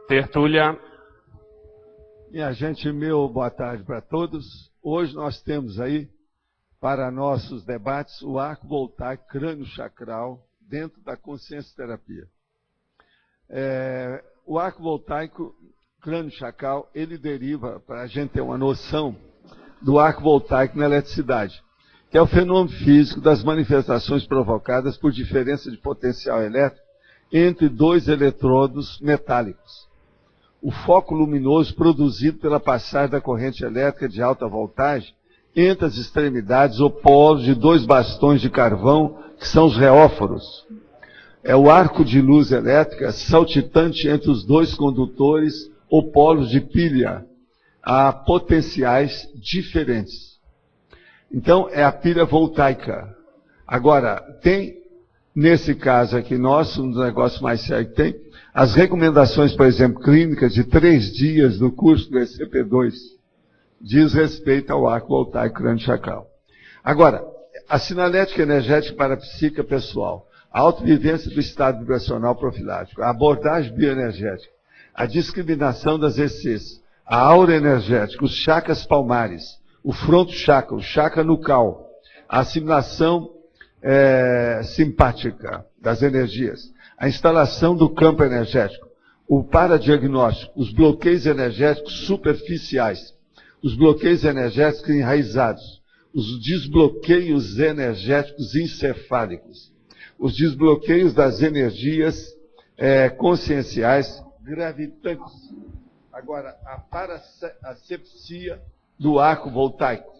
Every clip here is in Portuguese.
Tertúlia. Minha gente, boa tarde para todos. Hoje nós temos aí, para nossos debates, o arco voltaico crânio-chacral dentro da consciência terapia. O arco voltaico crânio-chacral, ele deriva, para a gente ter uma noção, do arco voltaico na eletricidade, que é o fenômeno físico das manifestações provocadas por diferença de potencial elétrico entre dois eletrodos metálicos. O foco luminoso produzido pela passagem da corrente elétrica de alta voltagem entre as extremidades ou polos de dois bastões de carvão, que são os reóforos. É o arco de luz elétrica saltitante entre os dois condutores ou polos de pilha, a potenciais diferentes. Então, é a pilha voltaica. Agora, tem, nesse caso aqui nosso, um dos negócios mais sérios que tem, as recomendações, por exemplo, clínicas de 3 dias do curso do ECP2, diz respeito ao arco voltaico crânio-chacral. Agora, a sinalética energética para a psíquica pessoal, a autovivência do estado vibracional profilático, a abordagem bioenergética, a discriminação das ECs, a aura energética, os chakras palmares, o fronto chakra, o chakra nucal, a assimilação simpática das energias, a instalação do campo energético, o paradiagnóstico, os bloqueios energéticos superficiais, os bloqueios energéticos enraizados, os desbloqueios energéticos encefálicos, os desbloqueios das energias conscienciais gravitantes. Agora, a paracepsia do arco voltaico.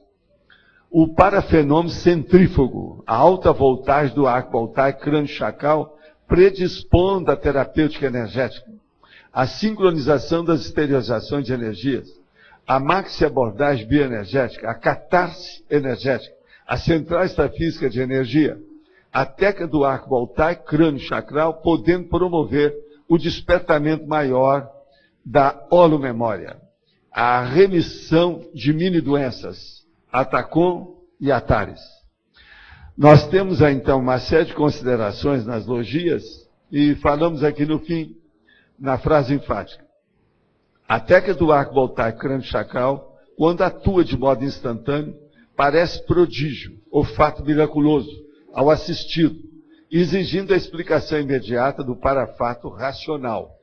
O parafenômeno centrífugo, a alta voltagem do arco voltaico crânio-chacral, predispondo à terapêutica energética, a sincronização das exteriorizações de energias, a maxi-abordagem bioenergética, a catarse energética, a central extrafísica de energia, a técnica do arco voltaico crânio-chacral, podendo promover o despertamento maior da holomemória, a remissão de mini-doenças, Atacom e Atares. Nós temos aí, então, uma série de considerações nas logias e falamos aqui no fim, na frase enfática. A técnica do arco voltaico crânio-chacral, quando atua de modo instantâneo, parece prodígio, ou fato miraculoso, ao assistido, exigindo a explicação imediata do parafato racional.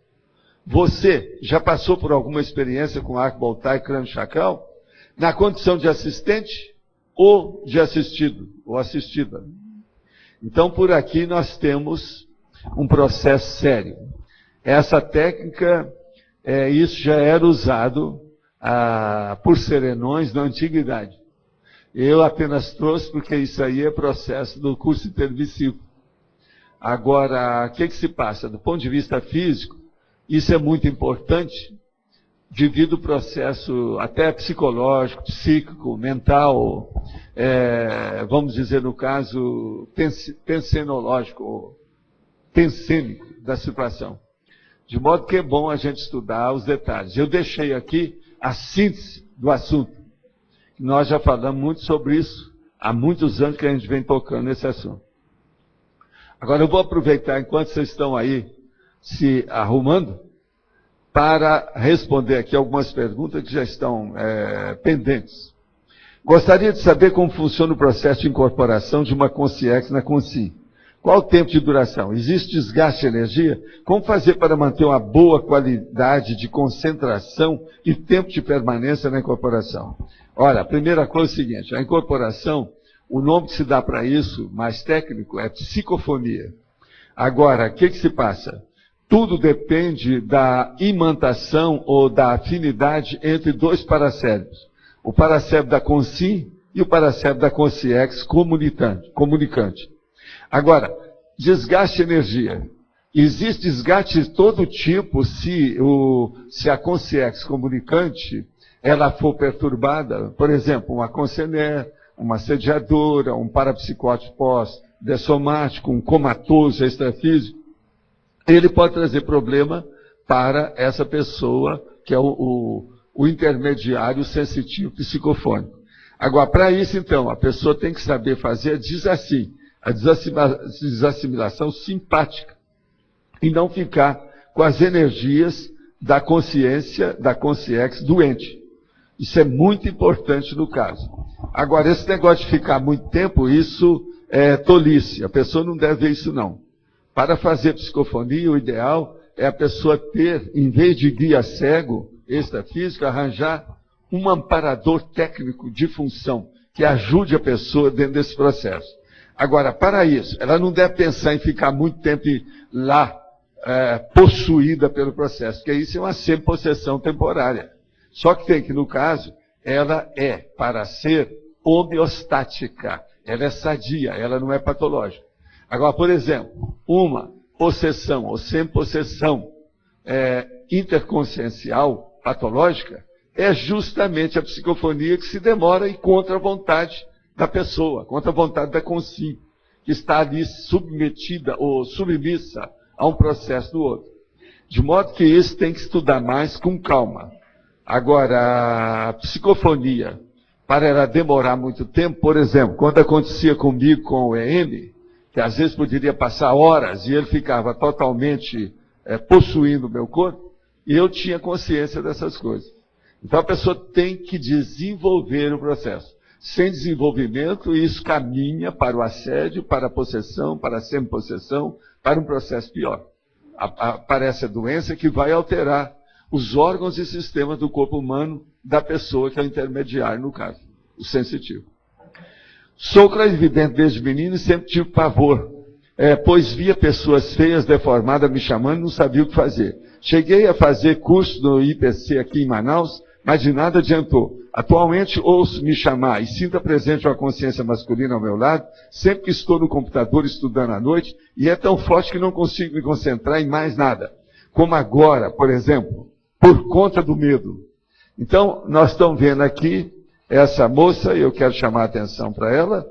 Você já passou por alguma experiência com arco voltaico crânio-chacral? Na condição de assistente ou de assistido, ou assistida. Então, por aqui nós temos um processo sério. Essa técnica, isso já era usado por serenões na antiguidade. Eu apenas trouxe porque isso aí é processo do curso intermissivo. Agora, o que se passa? Do ponto de vista físico, isso é muito importante, devido ao processo até psicológico, psíquico, mental, vamos dizer no caso, pensenológico, pensênico da situação. De modo que é bom a gente estudar os detalhes. Eu deixei aqui a síntese do assunto. Nós já falamos muito sobre isso, há muitos anos que a gente vem tocando nesse assunto. Agora eu vou aproveitar, enquanto vocês estão aí se arrumando, para responder aqui algumas perguntas que já estão pendentes. Gostaria de saber como funciona o processo de incorporação de uma consciex na consci. Qual o tempo de duração? Existe desgaste de energia? Como fazer para manter uma boa qualidade de concentração e tempo de permanência na incorporação? Olha, a primeira coisa é o seguinte, a incorporação, o nome que se dá para isso, mais técnico, é psicofonia. Agora, o que se passa? Tudo depende da imantação ou da afinidade entre dois paracérebros. O paracérebro da consci e o paracérebro da consciex comunicante. Agora, desgaste de energia. Existe desgaste de todo tipo se a consciex comunicante ela for perturbada. Por exemplo, uma consciência, uma assediadora, um parapsicótico pós-dessomático, um comatoso extrafísico. Ele pode trazer problema para essa pessoa, que é o intermediário sensitivo psicofônico. Agora, para isso, então, a pessoa tem que saber fazer, diz assim, a desassimilação simpática, e não ficar com as energias da consciência, da consciex doente. Isso é muito importante no caso. Agora, esse negócio de ficar muito tempo, isso é tolice. A pessoa não deve ver isso, não. Para fazer psicofonia, o ideal é a pessoa ter, em vez de guia cego, extrafísico, arranjar um amparador técnico de função que ajude a pessoa dentro desse processo. Agora, para isso, ela não deve pensar em ficar muito tempo lá, possuída pelo processo, porque isso é uma semi-possessão temporária. Só que tem que, no caso, ela é para ser homeostática, ela é sadia, ela não é patológica. Agora, por exemplo, uma possessão ou semi-possessão interconsciencial patológica é justamente a psicofonia que se demora e contra a vontade da pessoa, contra a vontade da consciência, que está ali submetida ou submissa a um processo do outro. De modo que isso tem que estudar mais com calma. Agora, a psicofonia, para ela demorar muito tempo, por exemplo, quando acontecia comigo com o EM, que às vezes poderia passar horas e ele ficava totalmente possuindo o meu corpo, e eu tinha consciência dessas coisas. Então a pessoa tem que desenvolver o processo. Sem desenvolvimento, isso caminha para o assédio, para a possessão, para a semi-possessão, para um processo pior. Aparece a doença que vai alterar os órgãos e sistemas do corpo humano da pessoa que é o intermediário, no caso, o sensitivo. Sou clarividente desde menino e sempre tive pavor, pois via pessoas feias, deformadas, me chamando e não sabia o que fazer. Cheguei a fazer curso no IPC aqui em Manaus, mas de nada adiantou. Atualmente ouço me chamar e sinto presente uma consciência masculina ao meu lado, sempre que estou no computador estudando à noite, e é tão forte que não consigo me concentrar em mais nada. Como agora, por exemplo, por conta do medo. Então, nós estamos vendo aqui essa moça, e eu quero chamar a atenção para ela,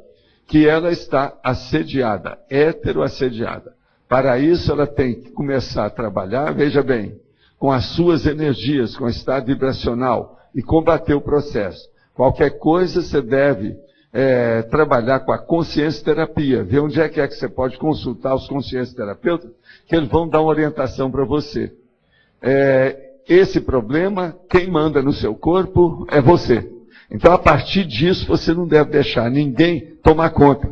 que ela está assediada, heteroassediada. Para isso, ela tem que começar a trabalhar, veja bem, com as suas energias, com o estado vibracional, e combater o processo. Qualquer coisa você deve trabalhar com a consciência terapia, ver onde é que você pode consultar os consciência terapeutas, que eles vão dar uma orientação para você. Esse problema, quem manda no seu corpo é você. Então, a partir disso, você não deve deixar ninguém tomar conta.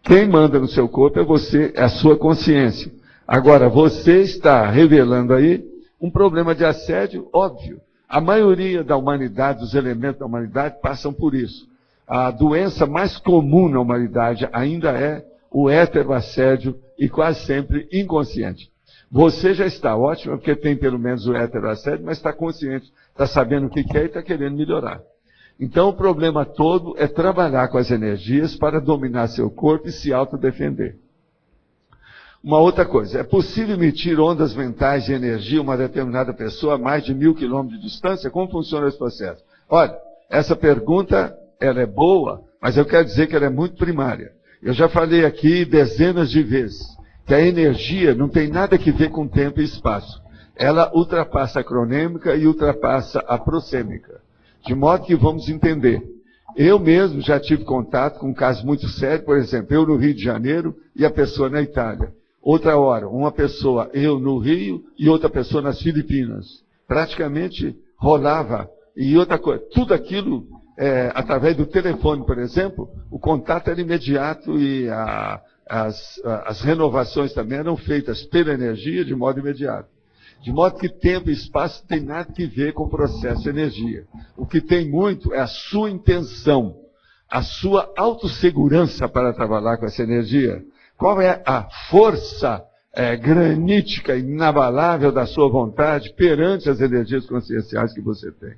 Quem manda no seu corpo é você, é a sua consciência. Agora, você está revelando aí um problema de assédio óbvio. A maioria da humanidade, dos elementos da humanidade, passam por isso. A doença mais comum na humanidade ainda é o heteroassédio e quase sempre inconsciente. Você já está ótimo, porque tem pelo menos o heteroassédio, mas está consciente, está sabendo o que quer e está querendo melhorar. Então o problema todo é trabalhar com as energias para dominar seu corpo e se autodefender. Uma outra coisa, é possível emitir ondas mentais de energia uma determinada pessoa a mais de 1000 quilômetros de distância? Como funciona esse processo? Olha, essa pergunta, ela é boa, mas eu quero dizer que ela é muito primária. Eu já falei aqui dezenas de vezes que a energia não tem nada que ver com tempo e espaço. Ela ultrapassa a cronêmica e ultrapassa a prosêmica. De modo que vamos entender. Eu mesmo já tive contato com um caso muito sério, por exemplo, eu no Rio de Janeiro e a pessoa na Itália. Outra hora, uma pessoa, eu no Rio e outra pessoa nas Filipinas. Praticamente rolava. E outra coisa, tudo aquilo, através do telefone, por exemplo, o contato era imediato e as renovações também eram feitas pela energia de modo imediato. De modo que tempo e espaço não tem nada que ver com o processo de energia. O que tem muito é a sua intenção, a sua autossegurança para trabalhar com essa energia. Qual é a força granítica, inabalável da sua vontade perante as energias conscienciais que você tem?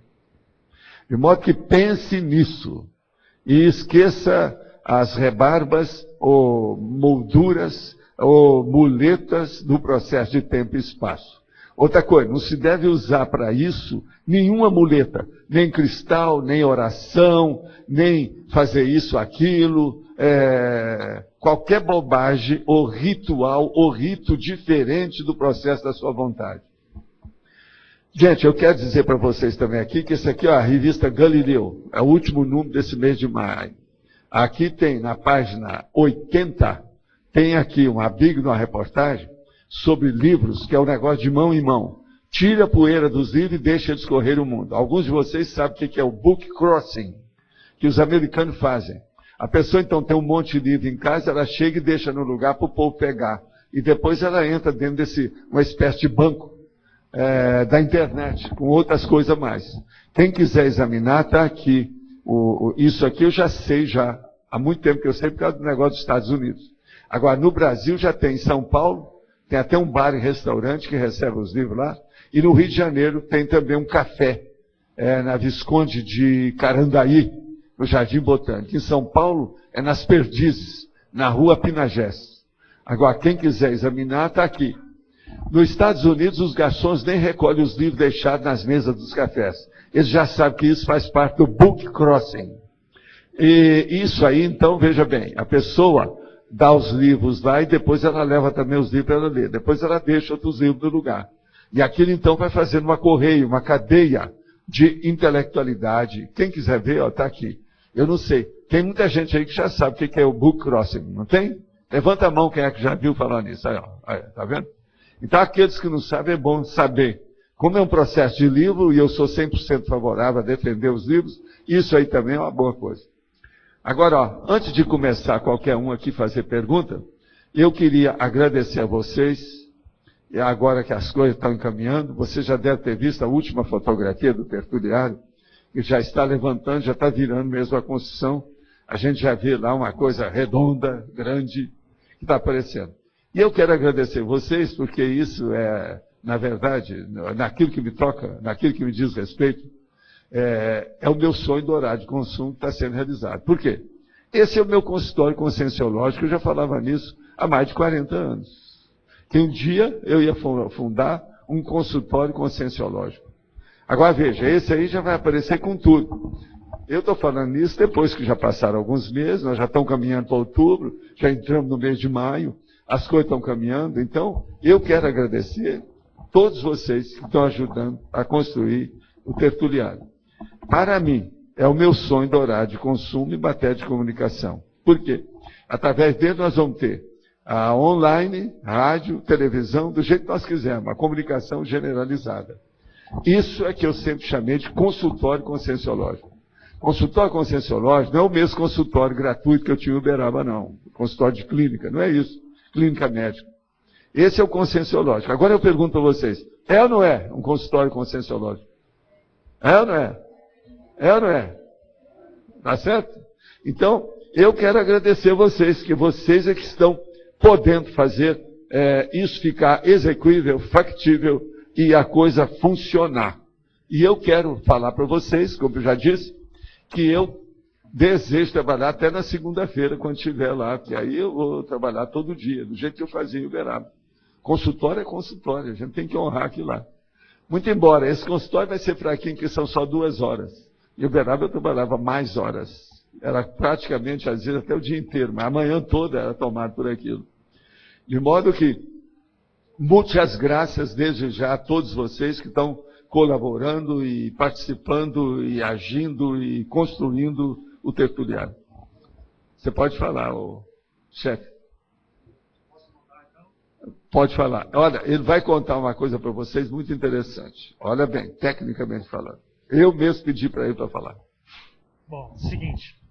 De modo que pense nisso e esqueça as rebarbas ou molduras ou muletas do processo de tempo e espaço. Outra coisa, não se deve usar para isso nenhuma muleta, nem cristal, nem oração, nem fazer isso, aquilo, qualquer bobagem ou ritual ou rito diferente do processo da sua vontade. Gente, eu quero dizer para vocês também aqui que isso aqui é a revista Galileu, é o último número desse mês de maio. Aqui tem, na página 80, tem aqui um abrigo de uma reportagem sobre livros, que é um negócio de mão em mão, Tire a poeira dos livros e deixe eles correr o mundo. Alguns de vocês sabem o que é o book crossing, que os americanos fazem. A pessoa, então, tem um monte de livro em casa, ela chega e deixa no lugar para o povo pegar. E depois ela entra dentro desse, uma espécie de banco da internet, com outras coisas mais. Quem quiser examinar, está aqui. Isso aqui eu já sei, há muito tempo que eu sei, por causa do negócio dos Estados Unidos. Agora, no Brasil já tem, em São Paulo, tem até um bar e restaurante que recebe os livros lá. E no Rio de Janeiro tem também um café, na Visconde de Carandaí, no Jardim Botânico. Em São Paulo, é nas Perdizes, na Rua Pinagés. Agora, quem quiser examinar, está aqui. Nos Estados Unidos, os garçons nem recolhem os livros deixados nas mesas dos cafés. Eles já sabem que isso faz parte do book crossing. E isso aí, então, veja bem, a pessoa dá os livros lá e depois ela leva também os livros para ela ler. Depois ela deixa outros livros no lugar. E aquilo, então, vai fazendo uma correia, uma cadeia de intelectualidade. Quem quiser ver, está aqui. Eu não sei. Tem muita gente aí que já sabe o que é o book crossing, não tem? Levanta a mão quem é que já viu falar nisso. Aí, tá vendo? Então, aqueles que não sabem, é bom saber. Como é um processo de livro, e eu sou 100% favorável a defender os livros, isso aí também é uma boa coisa. Agora, antes de começar qualquer um aqui fazer pergunta, eu queria agradecer a vocês. E agora que as coisas estão encaminhando, você já deve ter visto a última fotografia do tertuliário, que já está levantando, já está virando mesmo a construção. A gente já vê lá uma coisa redonda, grande, que está aparecendo. E eu quero agradecer vocês, porque isso é, na verdade, naquilo que me toca, naquilo que me diz respeito, é o meu sonho dourado de consumo que está sendo realizado. Por quê? Esse é o meu consultório conscienciológico, eu já falava nisso há mais de 40 anos. Que um dia eu ia fundar um consultório conscienciológico. Agora veja, esse aí já vai aparecer com tudo. Eu estou falando nisso depois que já passaram alguns meses, nós já estamos caminhando para outubro, já entramos no mês de maio, as coisas estão caminhando, então eu quero agradecer todos vocês que estão ajudando a construir o tertuliário. Para mim, é o meu sonho dourado de consumo e matéria de comunicação. Por quê? Através dele nós vamos ter a online, rádio, televisão, do jeito que nós quisermos, a comunicação generalizada. Isso é que eu sempre chamei de consultório conscienciológico. Consultório conscienciológico não é o mesmo consultório gratuito que eu tinha em Uberaba, não. Consultório de clínica, não é isso. Clínica médica. Esse é o conscienciológico. Agora eu pergunto para vocês, é ou não é um consultório conscienciológico? É ou não é? É ou não é? Tá certo? Então, eu quero agradecer a vocês, que vocês é que estão podendo fazer isso ficar execuível, factível e a coisa funcionar. E eu quero falar para vocês, como eu já disse, que eu desejo trabalhar até na segunda-feira, quando estiver lá, porque aí eu vou trabalhar todo dia, do jeito que eu fazia em Uberaba. Consultório é consultório, a gente tem que honrar aquilo lá. Muito embora, esse consultório vai ser fraquinho, que são só 2 horas. Em Uberaba eu trabalhava mais horas. Era praticamente, às vezes, até o dia inteiro, mas a manhã toda era tomada por aquilo. De modo que, muitas graças desde já a todos vocês que estão colaborando e participando e agindo e construindo o tertuliário. Você pode falar, chefe. Pode falar. Olha, ele vai contar uma coisa para vocês muito interessante. Olha bem, tecnicamente falando. Eu mesmo pedi para ele para falar. Bom, seguinte.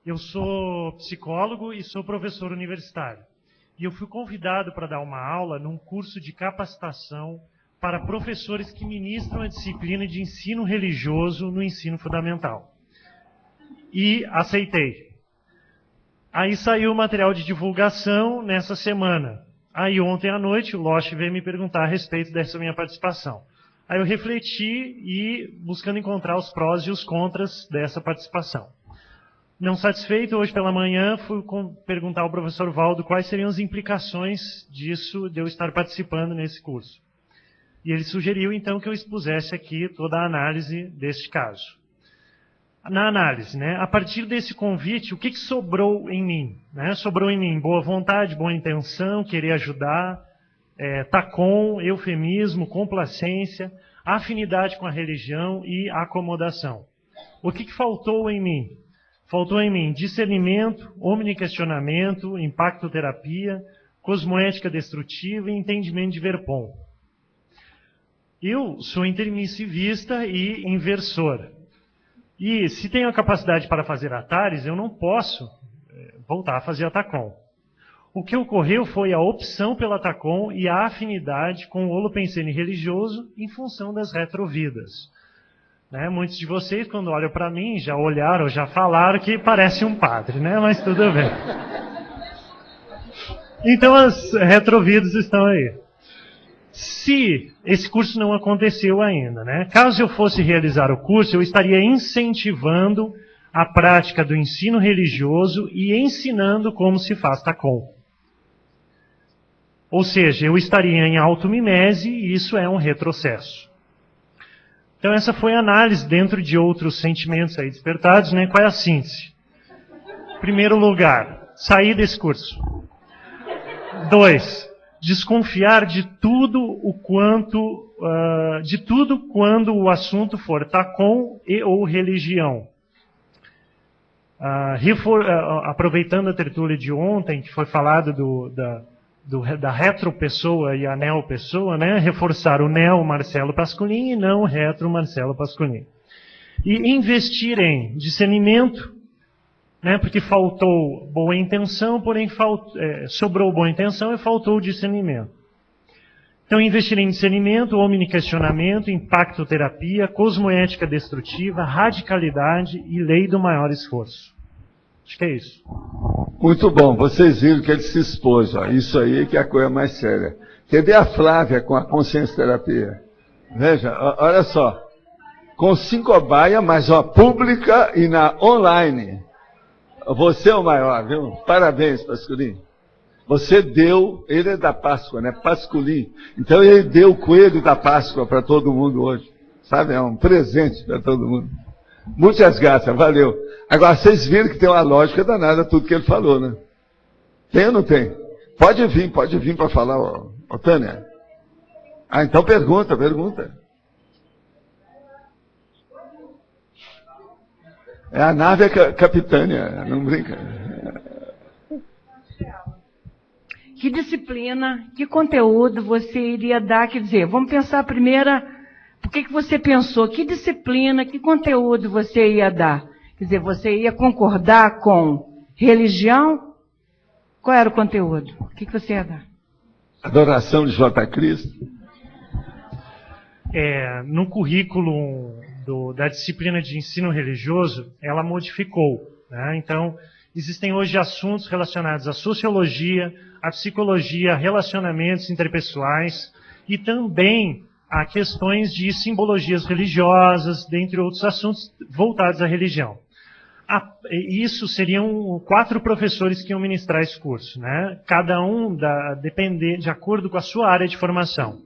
Eu sou psicólogo e sou professor universitário. E eu fui convidado para dar uma aula num curso de capacitação para professores que ministram a disciplina de ensino religioso no ensino fundamental. E aceitei. Aí saiu o material de divulgação nessa semana. Aí ontem à noite o Loche veio me perguntar a respeito dessa minha participação. Aí eu refleti e buscando encontrar os prós e os contras dessa participação. Não satisfeito, hoje pela manhã fui perguntar ao professor Valdo quais seriam as implicações disso, de eu estar participando nesse curso. E ele sugeriu então que eu expusesse aqui toda a análise deste caso. Na análise, né, a partir desse convite, o que sobrou em mim? Né? Sobrou em mim boa vontade, boa intenção, querer ajudar, tacon, eufemismo, complacência, afinidade com a religião e acomodação. O que faltou em mim? Faltou em mim discernimento, omniquestionamento, impactoterapia, cosmoética destrutiva e entendimento de Verpon. Eu sou intermissivista e inversor. E se tenho a capacidade para fazer atares, eu não posso voltar a fazer a TACOM. O que ocorreu foi a opção pela TACOM e a afinidade com o holopensene religioso em função das retrovidas. Né? Muitos de vocês, quando olham para mim, já olharam, já falaram que parece um padre, né? Mas tudo bem. Então as retrovidas estão aí. Se esse curso não aconteceu ainda, né? Caso eu fosse realizar o curso, eu estaria incentivando a prática do ensino religioso e ensinando como se faz TACOM. Ou seja, eu estaria em automimese e isso é um retrocesso. Então essa foi a análise dentro de outros sentimentos aí despertados, né? Qual é a síntese? Primeiro lugar, sair desse curso. 2, desconfiar de tudo quando o assunto for TACOM e ou religião. Aproveitando a tertúlia de ontem, que foi falado da retro-pessoa e a neo-pessoa, né? Reforçar o neo Marcelo Pascolin e não o retro Marcelo Pascolin. E investir em discernimento, né? Porque faltou boa intenção, porém sobrou boa intenção e faltou discernimento. Então, investir em discernimento, omniquestionamento, impactoterapia, cosmoética destrutiva, radicalidade e lei do maior esforço. Acho que é isso. Muito bom. Vocês viram que ele se expôs. Ó. Isso aí que é a coisa mais séria. Cadê a Flávia com a consciência terapia? Veja, olha só. Com 5 baia, mas pública e na online. Você é o maior, viu? Parabéns, Pascolin. Você deu, ele é da Páscoa, né? Pascolin. Então ele deu o coelho da Páscoa para todo mundo hoje. Sabe? É um presente para todo mundo. Muitas graças, valeu. Agora, vocês viram que tem uma lógica danada tudo que ele falou, né? Tem ou não tem? Pode vir para falar, ó, Tânia. Ah, então pergunta. É a nave é capitânia, não brinca. Que disciplina, que conteúdo você iria dar? Quer dizer, vamos pensar primeiro, por que você pensou? Que disciplina, que conteúdo você ia dar? Quer dizer, você ia concordar com religião? Qual era o conteúdo? O que você ia dar? Adoração de J. Cristo. No currículo da disciplina de ensino religioso, ela modificou. Né? Então, existem hoje assuntos relacionados à sociologia, à psicologia, a relacionamentos interpessoais e também a questões de simbologias religiosas, dentre outros assuntos voltados à religião. Isso seriam 4 professores que iam ministrar esse curso, né? Cada um de acordo com a sua área de formação.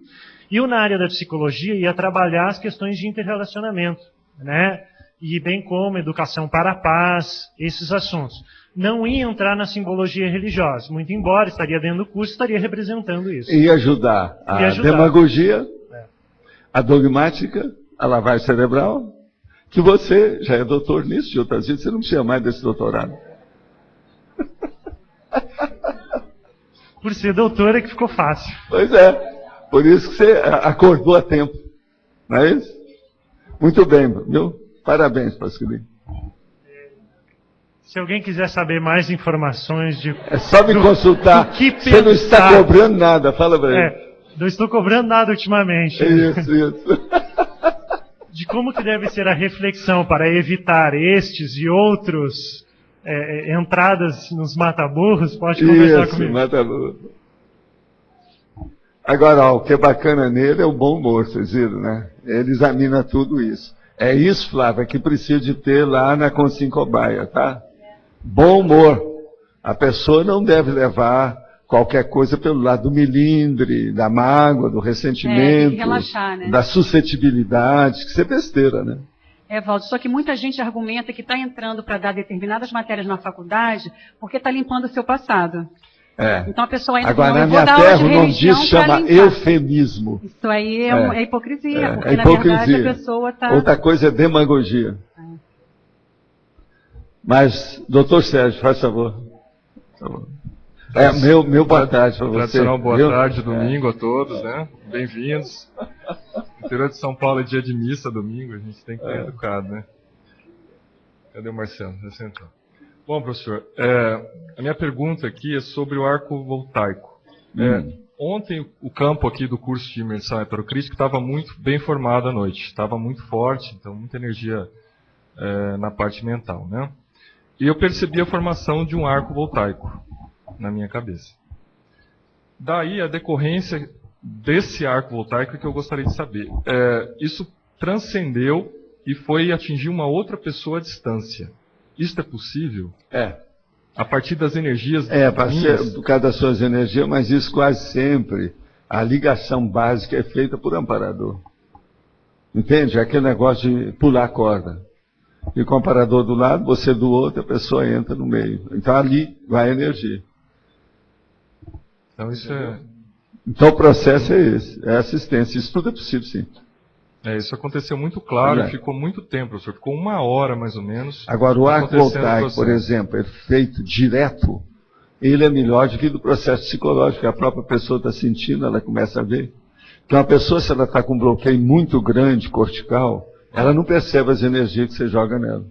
E eu, na área da psicologia, ia trabalhar as questões de interrelacionamento, né? E bem como educação para a paz, esses assuntos. Não ia entrar na simbologia religiosa, muito embora estaria dentro do curso, estaria representando isso. Ia ajudar a demagogia, a dogmática, a lavagem cerebral, que você já é doutor nisso, de outras vezes, você não precisa mais desse doutorado. Por ser doutor é que ficou fácil. Pois é, por isso que você acordou a tempo, não é isso? Muito bem, viu? Parabéns, Pascolin. Se alguém quiser saber mais informações de... É só me consultar. Você não está cobrando nada, fala para ele. Não estou cobrando nada ultimamente. Isso. De como que deve ser a reflexão para evitar estes e outros entradas nos mata-burros, pode conversar comigo. Mata-burro. Agora, o que é bacana nele é o bom humor, vocês viram, né? Ele examina tudo isso. É isso, Flávia, que precisa de ter lá na Consincobaia, tá? Bom humor. A pessoa não deve levar qualquer coisa pelo lado do melindre, da mágoa, do ressentimento, relaxar, né? Da suscetibilidade, que isso é besteira, né? Valdo, só que muita gente argumenta que está entrando para dar determinadas matérias na faculdade porque está limpando o seu passado. Então a pessoa ainda agora, na minha terra, o nome disso chama eufemismo. Isso aí é hipocrisia, porque na verdade a pessoa está... Outra coisa é demagogia. Mas, doutor Sérgio, faz favor. Meu boa tarde para você. Tradicional boa tarde, domingo a todos, né? bem-vindos. O interior de São Paulo é dia de missa, domingo, a gente tem que ter educado, né? Cadê o Marcelo? Já sentou. Bom, professor, a minha pergunta aqui é sobre o arco voltaico. Ontem o campo aqui do curso de imersão heterocrítica estava muito bem formado à noite, estava muito forte, então muita energia na parte mental, né? E eu percebi a formação de um arco voltaico na minha cabeça. Daí a decorrência desse arco voltaico que eu gostaria de saber. Isso transcendeu e foi atingir uma outra pessoa à distância. Isso é possível? A partir das energias... por causa das suas energias, mas isso quase sempre, a ligação básica é feita por amparador. Entende? É aquele negócio de pular a corda. Fica o amparador do lado, você do outro, a pessoa entra no meio. Então ali vai a energia. Então o processo é esse, é assistência. Isso tudo é possível, sim. Isso aconteceu muito claro, ficou muito tempo, professor. Ficou 1 hora, mais ou menos. Agora, o arco voltaico, por exemplo, é feito direto, ele é melhor do que do processo psicológico, que a própria pessoa está sentindo, ela começa a ver. Porque uma pessoa, se ela está com um bloqueio muito grande, cortical, ela não percebe as energias que você joga nela.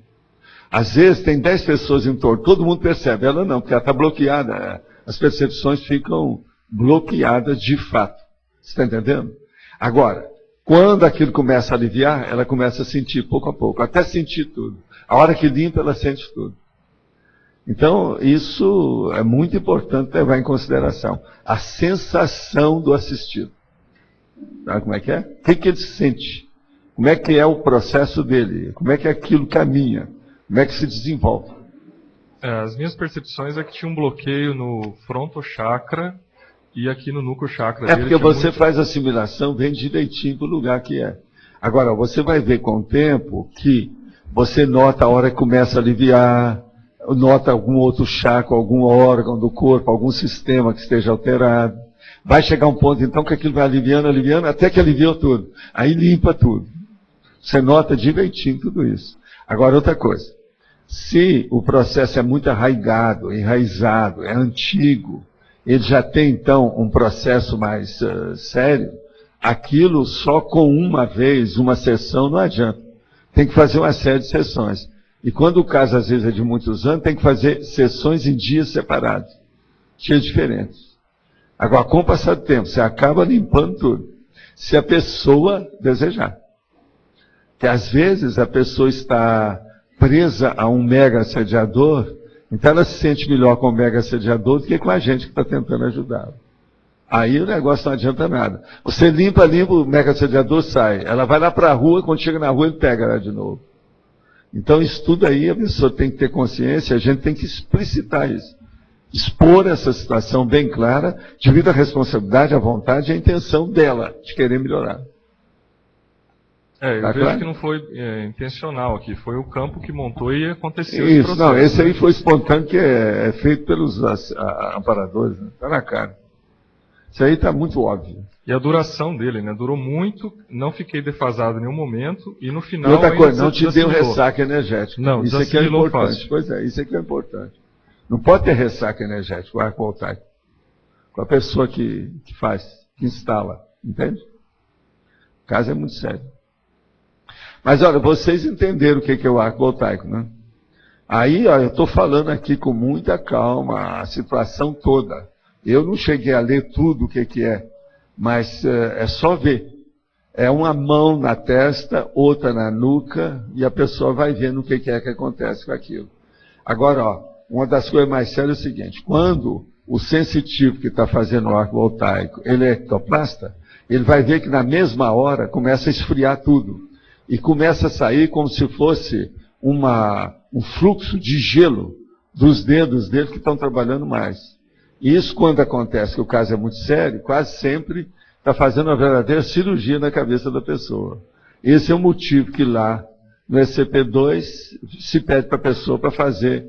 Às vezes, tem 10 pessoas em torno, todo mundo percebe, ela não, porque ela está bloqueada. As percepções ficam bloqueadas de fato. Você está entendendo? Agora, quando aquilo começa a aliviar, ela começa a sentir pouco a pouco, até sentir tudo. A hora que limpa, ela sente tudo. Então, isso é muito importante levar em consideração. A sensação do assistido. Sabe como é que é? O que ele sente? Como é que é o processo dele? Como é que aquilo caminha? Como é que se desenvolve? As minhas percepções é que tinha um bloqueio no frontochakra e aqui no núcleo chakra dele. Porque você faz a assimilação, vem direitinho para o lugar que é. Agora, você vai ver com o tempo que você nota a hora que começa a aliviar, nota algum outro chakra, algum órgão do corpo, algum sistema que esteja alterado. Vai chegar um ponto, então, que aquilo vai aliviando, aliviando, até que aliviou tudo. Aí limpa tudo. Você nota direitinho tudo isso. Agora, outra coisa. Se o processo é muito arraigado, enraizado, é antigo, ele já tem, então, um processo mais sério, aquilo só com uma vez, uma sessão, não adianta. Tem que fazer uma série de sessões. E quando o caso, às vezes, é de muitos anos, tem que fazer sessões em dias separados, dias diferentes. Agora, com o passar do tempo, você acaba limpando tudo. Se a pessoa desejar. Que às vezes a pessoa está presa a um mega assediador, então ela se sente melhor com o mega assediador do que com a gente que está tentando ajudá-la. Aí o negócio não adianta nada. Você limpa, o mega assediador sai. Ela vai lá para a rua, quando chega na rua ele pega ela de novo. Então isso tudo aí a pessoa tem que ter consciência, a gente tem que explicitar isso. Expor essa situação bem clara, devido à responsabilidade, à vontade e à intenção dela de querer melhorar. Eu vejo claro? Que não foi intencional aqui, foi o campo que montou e aconteceu esse processo. Não, esse aí foi espontâneo, que é feito pelos amparadores, né? Tá na cara. Isso aí está muito óbvio. E a duração dele, né? Durou muito, não fiquei defasado em nenhum momento, e no final... E outra coisa, não te deu ressaca energética. Não, isso aqui é importante. Fácil. Pois é, isso aqui é importante. Não pode ter ressaca energética, o arco voltaico. Com a pessoa que faz, que instala, entende? O caso é muito sério. Mas olha, vocês entenderam o que é o arco voltaico, né? Aí, olha, eu estou falando aqui com muita calma, a situação toda. Eu não cheguei a ler tudo o que é, mas é só ver. É uma mão na testa, outra na nuca, e a pessoa vai vendo o que é que acontece com aquilo. Agora, ó, uma das coisas mais sérias é o seguinte, quando o sensitivo que está fazendo o arco voltaico, ele é ectoplasta, ele vai ver que na mesma hora começa a esfriar tudo. E começa a sair como se fosse um fluxo de gelo dos dedos dele que estão trabalhando mais. E isso, quando acontece, que o caso é muito sério, quase sempre está fazendo uma verdadeira cirurgia na cabeça da pessoa. Esse é o motivo que lá no SCP-2 se pede para a pessoa para fazer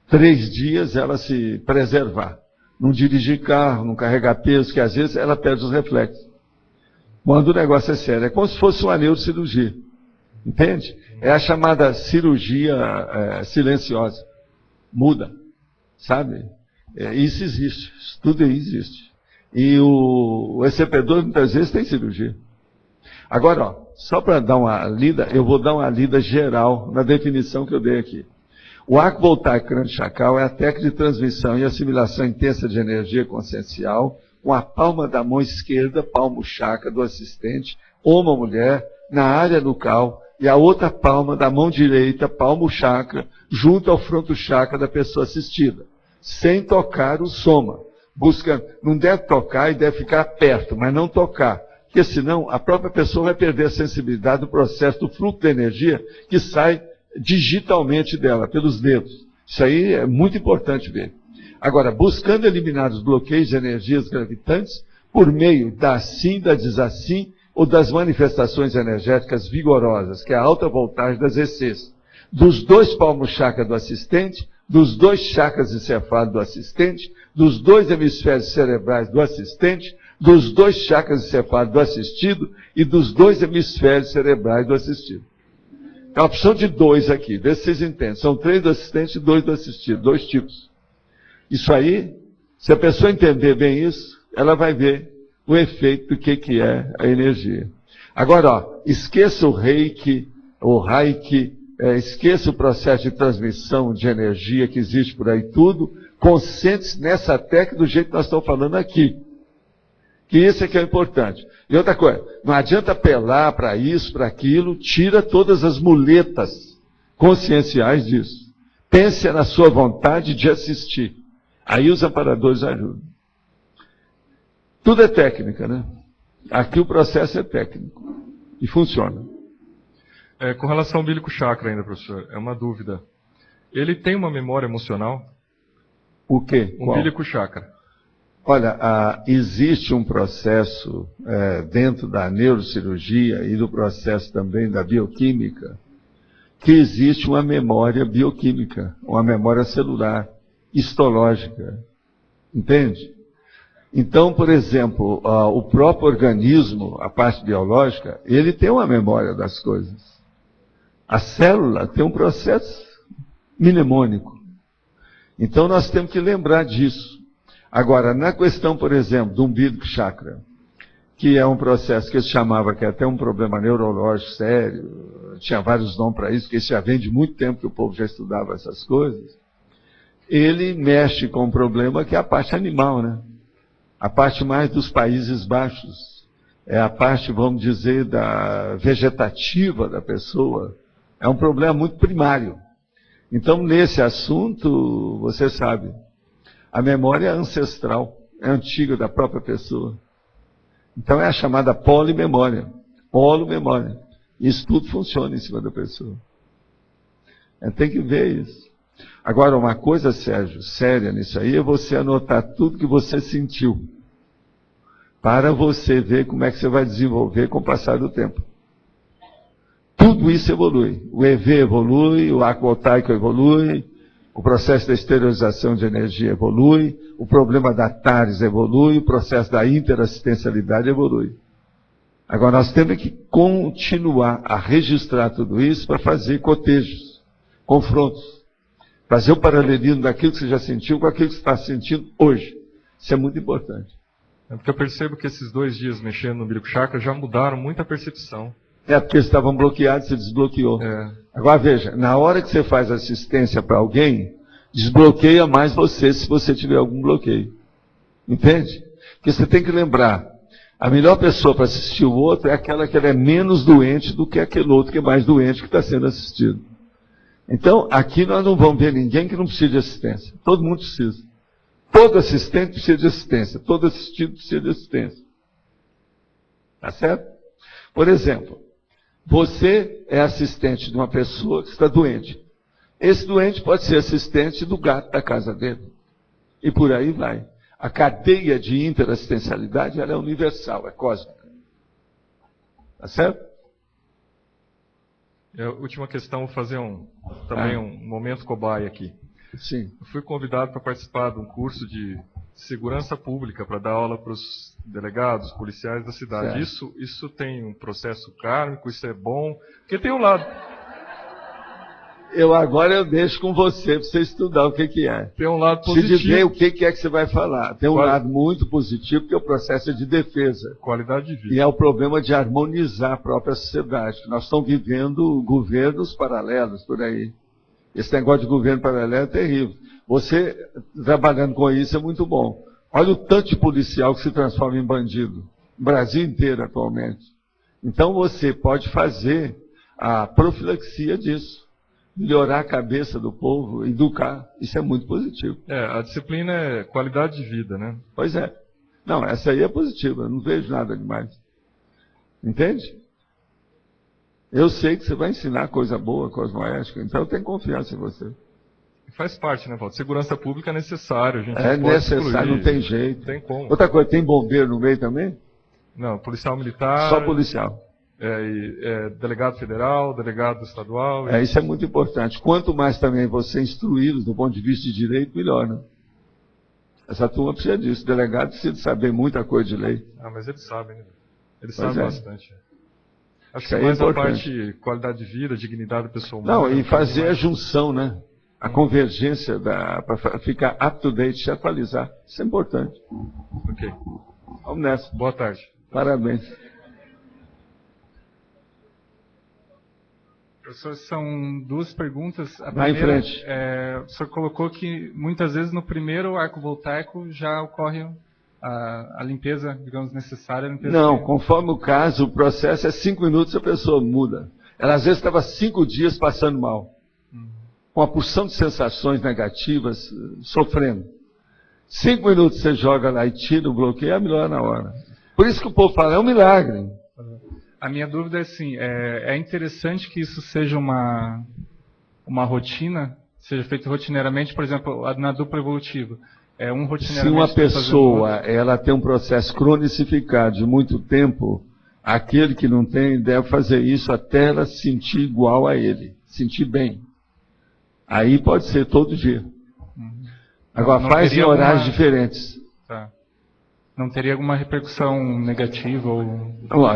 3 dias ela se preservar. Não dirigir carro, não carregar peso, que às vezes ela perde os reflexos. Quando o negócio é sério, é como se fosse uma neurocirurgia. Entende? É a chamada cirurgia silenciosa. Muda. Sabe? Isso existe. Isso tudo aí existe. E o ECP2 muitas vezes tem cirurgia. Agora, ó, só para dar uma lida, eu vou dar uma lida geral na definição que eu dei aqui. O arco voltaico crânio-chacal é a técnica de transmissão e assimilação intensa de energia consciencial com a palma da mão esquerda, palmo chakra do assistente, ou uma mulher, na área nucal, e a outra palma da mão direita, palmo chakra, junto ao fronto chakra da pessoa assistida, sem tocar o soma. Não deve tocar e deve ficar perto, mas não tocar, porque senão a própria pessoa vai perder a sensibilidade do processo do fluxo de energia que sai digitalmente dela, pelos dedos. Isso aí é muito importante ver. Agora, buscando eliminar os bloqueios de energias gravitantes por meio da assim, da desassim, ou das manifestações energéticas vigorosas, que é a alta voltagem das ECs, dos 2 palmos chakra do assistente, dos 2 chakras encefálicos do assistente, dos 2 hemisférios cerebrais do assistente, dos 2 chakras encefálicos do assistido e dos 2 hemisférios cerebrais do assistido. É uma opção de 2 aqui, vê se vocês entendem. São 3 do assistente e 2 do assistido, 2 tipos. Isso aí, se a pessoa entender bem isso, ela vai ver o efeito do que é a energia. Agora, ó, esqueça o reiki, esqueça o processo de transmissão de energia que existe por aí tudo, concentre-se nessa técnica do jeito que nós estamos falando aqui. Que isso é que é importante. E outra coisa, não adianta apelar para isso, para aquilo, tira todas as muletas conscienciais disso. Pense na sua vontade de assistir. Aí os amparadores ajudam. Tudo é técnica, né? Aqui o processo é técnico. E funciona. Com relação ao umbilico chakra ainda, professor, é uma dúvida. Ele tem uma memória emocional? O quê? Umbilico chakra. Olha, existe um processo dentro da neurocirurgia e do processo também da bioquímica, que existe uma memória bioquímica, uma memória celular, histológica. Entende? Então, por exemplo, o próprio organismo, a parte biológica, ele tem uma memória das coisas. A célula tem um processo mnemônico. Então, nós temos que lembrar disso. Agora, na questão, por exemplo, do umbilico chakra, que é um processo que se chamava, que é até um problema neurológico sério, tinha vários nomes para isso, porque isso já vem de muito tempo que o povo já estudava essas coisas, ele mexe com um problema que é a parte animal, né? A parte mais dos Países Baixos, é a parte, vamos dizer, da vegetativa da pessoa, é um problema muito primário. Então, nesse assunto, você sabe, a memória é ancestral, é antiga da própria pessoa. Então, é a chamada polimemória, polomemória. Isso tudo funciona em cima da pessoa. Tem que ver isso. Agora, uma coisa, Sérgio, séria nisso aí, é você anotar tudo que você sentiu, para você ver como é que você vai desenvolver com o passar do tempo. Tudo isso evolui. O EV evolui, o arco voltaico evolui, o processo da esterilização de energia evolui, o problema da TARES evolui, o processo da interassistencialidade evolui. Agora, nós temos que continuar a registrar tudo isso para fazer cotejos, confrontos. Fazer o paralelismo daquilo que você já sentiu com aquilo que você está sentindo hoje. Isso é muito importante. É porque eu percebo que esses 2 dias mexendo no umbilico chakra já mudaram muito a percepção. Porque estavam bloqueados, você desbloqueou. Agora veja, na hora que você faz assistência para alguém, desbloqueia mais você se você tiver algum bloqueio. Entende? Porque você tem que lembrar, a melhor pessoa para assistir o outro é aquela que ela é menos doente do que aquele outro que é mais doente que está sendo assistido. Então, aqui nós não vamos ver ninguém que não precisa de assistência. Todo mundo precisa. Todo assistente precisa de assistência. Todo assistido precisa de assistência. Tá certo? Por exemplo, você é assistente de uma pessoa que está doente. Esse doente pode ser assistente do gato da casa dele. E por aí vai. A cadeia de interassistencialidade ela é universal, é cósmica. Tá certo? Última questão, vou fazer um momento cobaia aqui. Sim. Eu fui convidado para participar de um curso de segurança pública para dar aula para os delegados, policiais da cidade. Isso tem um processo kármico, isso é bom, porque tem um lado. Agora eu deixo com você, para você estudar o que é. Tem um lado positivo. Se dizer o que é que você vai falar. Tem um lado muito positivo, que é o processo de defesa. Qualidade de vida. E é o problema de harmonizar a própria sociedade. Nós estamos vivendo governos paralelos por aí. Esse negócio de governo paralelo é terrível. Você, trabalhando com isso, é muito bom. Olha o tanto de policial que se transforma em bandido. No Brasil inteiro, atualmente. Então, você pode fazer a profilaxia disso. Melhorar a cabeça do povo, educar. Isso é muito positivo. A disciplina é qualidade de vida, né? Pois é. Não, essa aí é positiva. Eu não vejo nada demais. Entende? Eu sei que você vai ensinar coisa boa, cosmoética, então eu tenho confiança em você. Faz parte, né, Valdo? Segurança pública é necessário. A gente é necessário, não tem jeito. Não tem como. Outra coisa, tem bombeiro no meio também? Não, policial militar. Só policial. Delegado federal, delegado estadual. Isso é muito importante. Quanto mais também você instruí-los do ponto de vista de direito, melhor, né? Essa turma precisa disso. O delegado precisa saber muita coisa de lei. Mas eles sabem, né? Eles sabem bastante. Acho que é mais importante. A parte qualidade de vida, dignidade pessoal humana. Não, e fazer a junção, né? A convergência para ficar up to date, se atualizar. Isso é importante. Ok. Vamos nessa. Boa tarde. Parabéns. Professor, são duas perguntas. A Vai primeira, em frente. O senhor colocou que muitas vezes no primeiro arco voltaico já ocorre a limpeza, digamos, necessária. Não, conforme o caso, o processo é 5 minutos a pessoa muda. Ela às vezes estava 5 dias passando mal, com uma porção de sensações negativas, sofrendo. 5 minutos você joga lá e tira o bloqueio, é melhor na hora. Por isso que o povo fala, é um milagre. A minha dúvida é assim, é interessante que isso seja uma rotina, seja feito rotineiramente, por exemplo, na dupla evolutiva. Se uma pessoa ela tem um processo cronicificado de muito tempo, aquele que não tem deve fazer isso até ela se sentir igual a ele, sentir bem. Aí pode ser todo dia. Agora faz em horários diferentes. Tá. Não teria alguma repercussão negativa?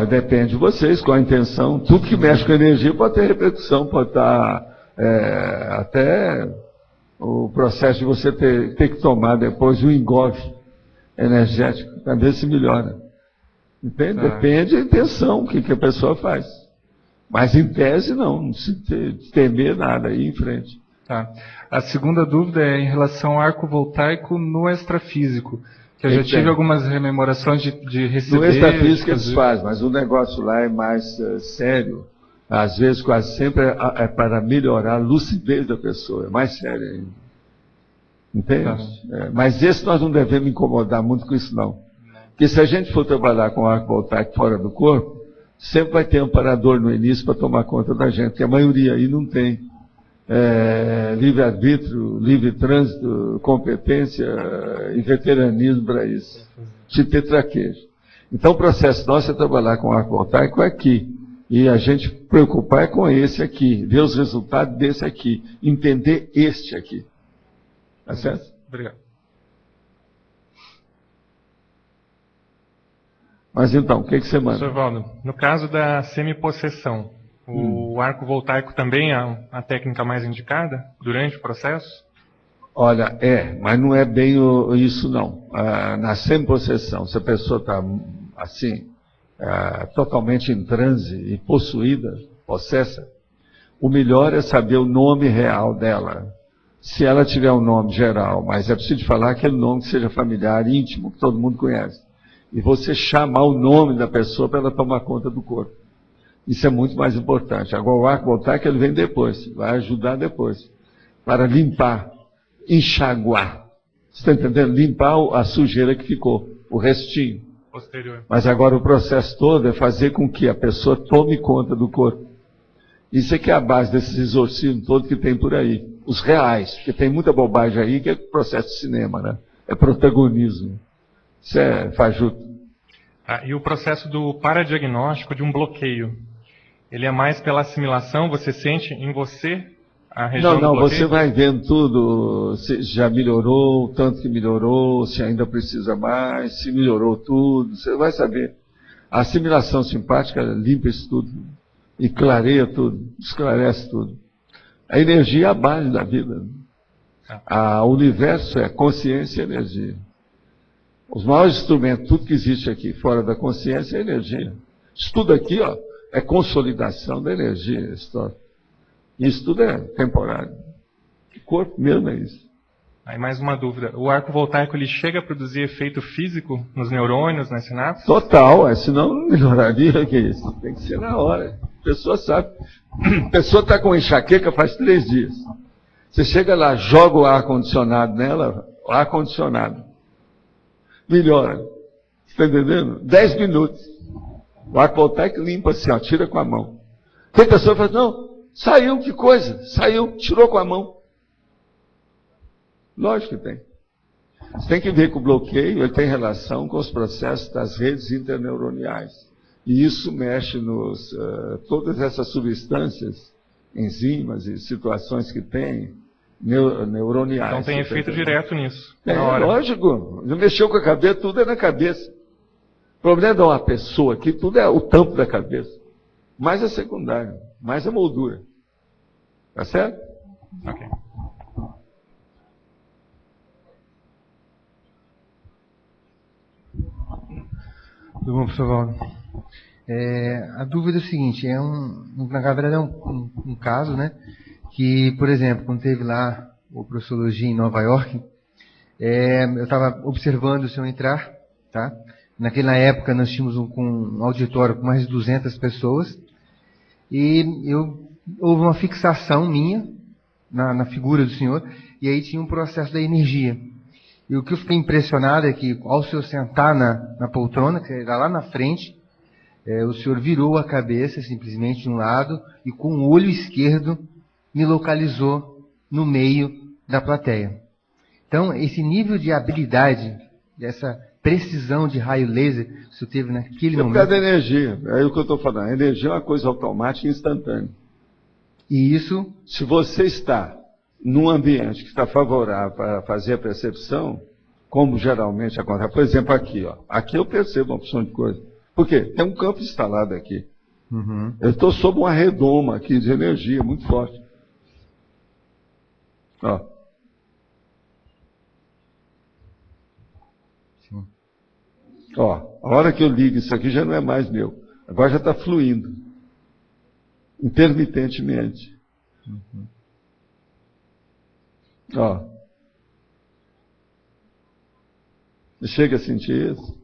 Depende de vocês, qual a intenção. Tudo que mexe com energia pode ter repercussão, pode estar até o processo de você ter que tomar depois um engolfe energético, para ver se melhora. Entende? Depende da intenção, o que a pessoa faz. Mas em tese não se temer nada, aí em frente. Tá. A segunda dúvida é em relação ao arco voltaico no extrafísico. Que eu já tive algumas rememorações de receber... No extrafísico eles fazem, mas o negócio lá é mais sério. Às vezes, quase sempre, é para melhorar a lucidez da pessoa. É mais sério ainda. Entende? Mas esse nós não devemos incomodar muito com isso, não. Porque se a gente for trabalhar com arco voltaico fora do corpo, sempre vai ter um amparador no início para tomar conta da gente, que a maioria aí não tem livre-arbítrio, livre trânsito, competência e veteranismo para isso. De ter traquejo. Então o processo nosso é trabalhar com arco voltaico aqui. E a gente preocupar com esse aqui, ver os resultados desse aqui, entender este aqui. Tá certo? Obrigado. Mas então, o que você manda? Professor Valdo, no caso da semipossessão, o arco voltaico também é a técnica mais indicada durante o processo? Olha, mas não é bem isso não. Na semipossessão, se a pessoa está assim, totalmente em transe e possuída, possessa, o melhor é saber o nome real dela. Se ela tiver um nome geral, mas é preciso falar aquele nome que seja familiar, íntimo, que todo mundo conhece. E você chamar o nome da pessoa para ela tomar conta do corpo. Isso é muito mais importante. Agora o arco voltaico ele vem depois, vai ajudar depois. Para limpar, enxaguar. Você está entendendo? Limpar a sujeira que ficou, o restinho. Posterior. Mas agora o processo todo é fazer com que a pessoa tome conta do corpo. Isso é que é a base desses exorcismos todos que tem por aí. Os reais, porque tem muita bobagem aí que é processo de cinema, né? É protagonismo. Isso é fajuto. E o processo do paradiagnóstico de um bloqueio? Ele é mais pela assimilação? Você sente em você a região do bloqueio? Não, você vai vendo tudo, se já melhorou, o tanto que melhorou, se ainda precisa mais, se melhorou tudo, você vai saber. A assimilação simpática limpa isso tudo, e clareia tudo, esclarece tudo. A energia é a base da vida. O universo é consciência e energia. Os maiores instrumentos, tudo que existe aqui fora da consciência é energia. Isso tudo aqui, ó, é consolidação da energia. Isso tudo é temporário. O corpo mesmo é isso. Aí mais uma dúvida. O arco voltaico, ele chega a produzir efeito físico nos neurônios, nas sinapses? Total, senão não melhoraria que isso. Tem que ser na hora. A pessoa sabe. A pessoa está com enxaqueca faz 3 dias. Você chega lá, joga o ar-condicionado nela, o ar-condicionado melhora. Está entendendo? 10 minutos. O arco voltaico limpa assim, ó, tira com a mão. Tem pessoa que fala, não, saiu, que coisa? Saiu, tirou com a mão. Lógico que tem. Você tem que ver que o bloqueio ele tem relação com os processos das redes interneuroniais. E isso mexe nos todas essas substâncias, enzimas e situações que tem neuroniais. Então tem efeito direto nisso. Lógico. Não mexeu com a cabeça, tudo é na cabeça. O problema de uma pessoa aqui, tudo é o tampo da cabeça. Mais é secundário, mais é moldura. Tá certo? Ok. Tudo bom, professor Valdo? A dúvida é o seguinte, na verdade é um caso, né, que, por exemplo, quando teve lá o Professologia em Nova York, eu estava observando o senhor entrar, tá? Naquela época nós tínhamos um auditório com mais de 200 pessoas, e houve uma fixação minha na figura do senhor, e aí tinha um processo da energia. E o que eu fiquei impressionado é que, ao senhor sentar na poltrona, que era lá na frente, o senhor virou a cabeça simplesmente de um lado e com o olho esquerdo me localizou no meio da plateia. Então, esse nível de habilidade, dessa precisão de raio laser que o senhor teve naquele momento... É por causa da energia, é o que eu estou falando. A energia é uma coisa automática e instantânea. E isso... Se você está num ambiente que está favorável para fazer a percepção, como geralmente acontece. Por exemplo, aqui, ó. Aqui eu percebo uma opção de coisa. Por quê? Tem um campo instalado aqui. Uhum. Eu estou sob uma redoma aqui de energia muito forte. Ó. Sim. Ó, a hora que eu ligo isso aqui já não é mais meu. Agora já está fluindo. Intermitentemente. Uhum. Ó. Você chega a sentir isso?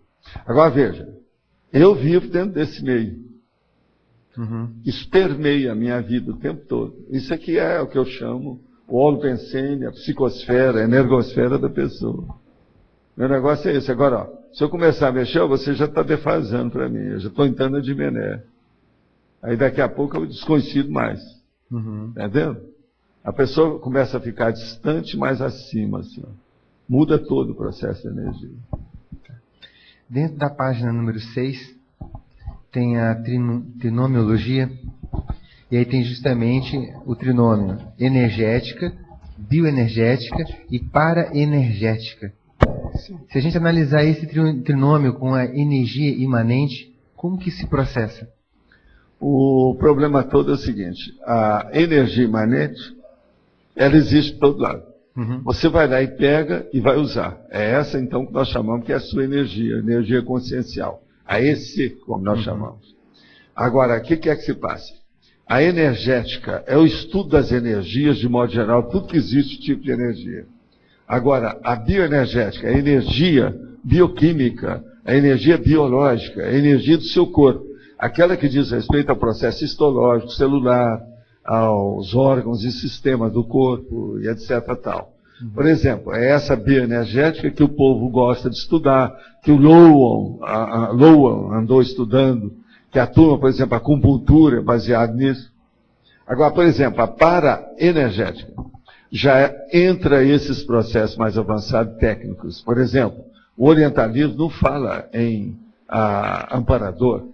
Agora veja, eu vivo dentro desse meio. Uhum. Isso permeia a minha vida o tempo todo. Isso aqui é o que eu chamo o holopensene, a psicosfera, a energosfera da pessoa. Meu negócio é esse. Agora, ó, se eu começar a mexer, você já está defasando para mim. Eu já estou entrando na dimené. Aí daqui a pouco eu desconhecido mais. Uhum. Tá vendo? A pessoa começa a ficar distante, mais acima, assim, ó. Muda todo o processo de energia. Dentro da página número 6, tem a trinomiologia, e aí tem justamente o trinômio energética, bioenergética e paraenergética. Se a gente analisar esse trinômio com a energia imanente, como que se processa? O problema todo é o seguinte, a energia imanente, ela existe de todo lado. Uhum. Você vai lá e pega e vai usar. É essa, então, que nós chamamos que é a sua energia, energia consciencial. A EC, como nós chamamos. Agora, o que é que se passa? A energética é o estudo das energias, de modo geral, tudo que existe tipo de energia. Agora, a bioenergética, a energia bioquímica, a energia biológica, a energia do seu corpo. Aquela que diz respeito ao processo histológico, celular, aos órgãos e sistemas do corpo, e etc. tal. Por exemplo, é essa bioenergética que o povo gosta de estudar, que o Lowen andou estudando, que a turma, por exemplo, a acupuntura é baseada nisso. Agora, por exemplo, a paraenergética já entra esses processos mais avançados técnicos. Por exemplo, o orientalismo não fala em amparador.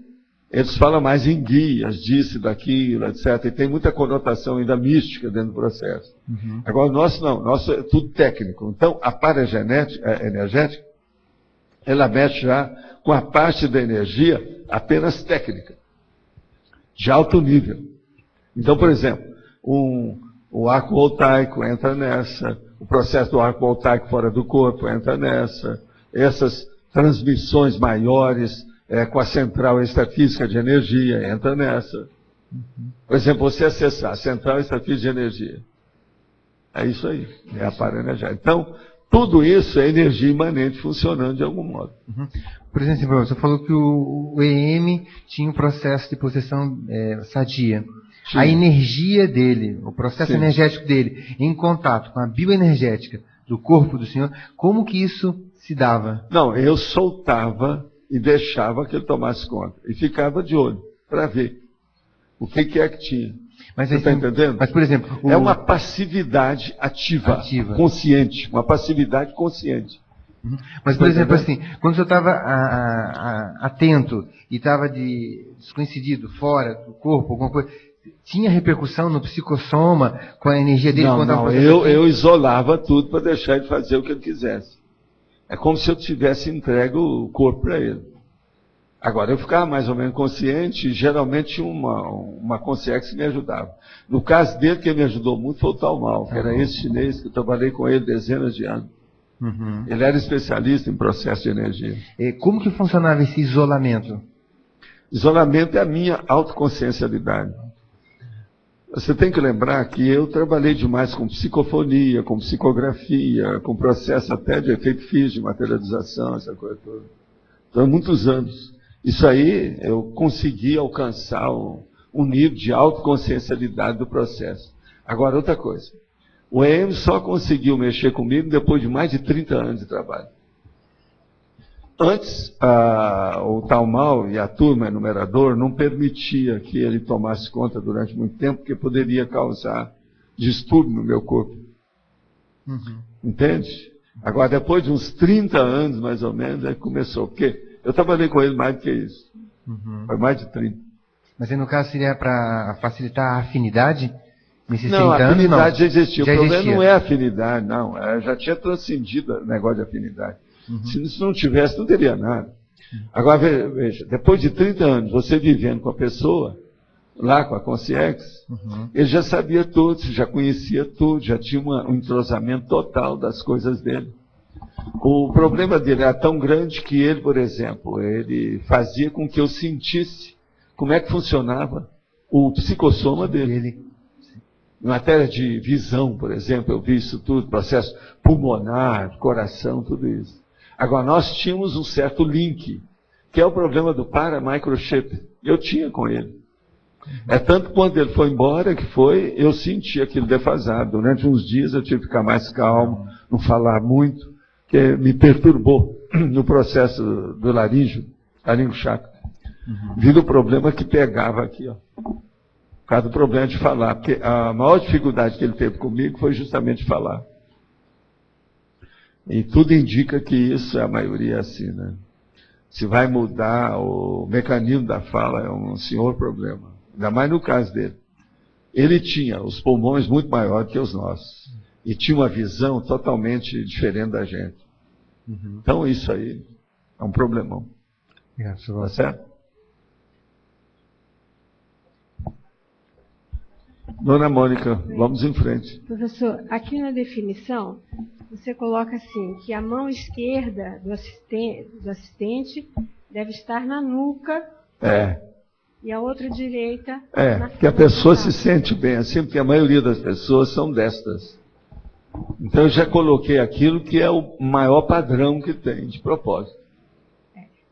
Eles falam mais em guias, disso, daquilo, etc. E tem muita conotação ainda mística dentro do processo. Uhum. Agora, o nosso não. O nosso é tudo técnico. Então, a paraenergética, ela mexe já com a parte da energia apenas técnica, de alto nível. Então, por exemplo, um O arco voltaico entra nessa. O processo do arco voltaico fora do corpo entra nessa. Essas transmissões maiores com a central extrafísica de energia entra nessa. Por exemplo, você acessar a central extrafísica de energia. É isso aí. É a paraenergética. Então, tudo isso é energia imanente funcionando de algum modo. Por exemplo, você falou que o EM tinha um processo de possessão sadia. Sim. A energia dele, o processo energético dele, em contato com a bioenergética do corpo do senhor, como que isso se dava? Não, eu soltava e deixava que ele tomasse conta. E ficava de olho, para ver o que é que tinha. Mas, você está entendendo? Mas, por exemplo... É uma passividade ativa, consciente. Uma passividade consciente. Mas, por exemplo, assim, quando o senhor estava atento e estava descoincidido, fora do corpo, alguma coisa, tinha repercussão no psicossoma com a energia dele? Não, eu isolava tudo para deixar ele fazer o que ele quisesse. É como se eu tivesse entregue o corpo para ele. Agora, eu ficava mais ou menos consciente e geralmente uma consciência que me ajudava. No caso dele, quem me ajudou muito foi o Tao Mao, que era esse chinês que eu trabalhei com ele dezenas de anos. Ele era especialista em processo de energia. E como que funcionava esse isolamento? Isolamento é a minha autoconsciencialidade. Você tem que lembrar que eu trabalhei demais com psicofonia, com psicografia, com processo até de efeito físico, de materialização, essa coisa toda. Então, muitos anos. Isso aí, eu consegui alcançar um nível de autoconsciencialidade do processo. Agora, outra coisa. O EM só conseguiu mexer comigo depois de mais de 30 anos de trabalho. Antes, o Tao Mao e a turma enumerador não permitia que ele tomasse conta durante muito tempo, porque poderia causar distúrbio no meu corpo. Entende? Agora, depois de uns 30 anos, mais ou menos, aí começou. Porque eu trabalhei com ele mais do que isso. Foi mais de 30. Mas aí, no caso, seria para facilitar a afinidade? Não, a afinidade já existia. O problema não é a afinidade, não. Já tinha transcendido o negócio de afinidade. Se não tivesse, não teria nada. Agora, veja, depois de 30 anos, você vivendo com a pessoa, lá com a Consciex, ele já sabia tudo, já conhecia tudo, já tinha um entrosamento total das coisas dele. O problema dele era tão grande que ele, por exemplo, ele fazia com que eu sentisse como é que funcionava o psicossoma dele. Em matéria de visão, por exemplo, eu vi isso tudo, processo pulmonar, coração, tudo isso. Agora, nós tínhamos um certo link, que é o problema do para-microchip. Eu tinha com ele. É tanto que quando ele foi embora, eu senti aquilo defasado. Durante uns dias eu tive que ficar mais calmo, não falar muito, que me perturbou no processo do laríngeo chakra. Vindo o problema que pegava aqui, ó. Por causa do problema de falar. Porque a maior dificuldade que ele teve comigo foi justamente falar. E tudo indica que isso é a maioria assim, né? Se vai mudar o mecanismo da fala, é um senhor problema. Ainda mais no caso dele. Ele tinha os pulmões muito maiores que os nossos. E tinha uma visão totalmente diferente da gente. Então isso aí é um problemão. Tá certo? Dona Mônica, vamos em frente. Professor, aqui na definição, você coloca assim, que a mão esquerda do assistente deve estar na nuca. E a outra direita na que a pessoa se sente bem assim, porque a maioria das pessoas são destas. Então eu já coloquei aquilo que é o maior padrão que tem, de propósito.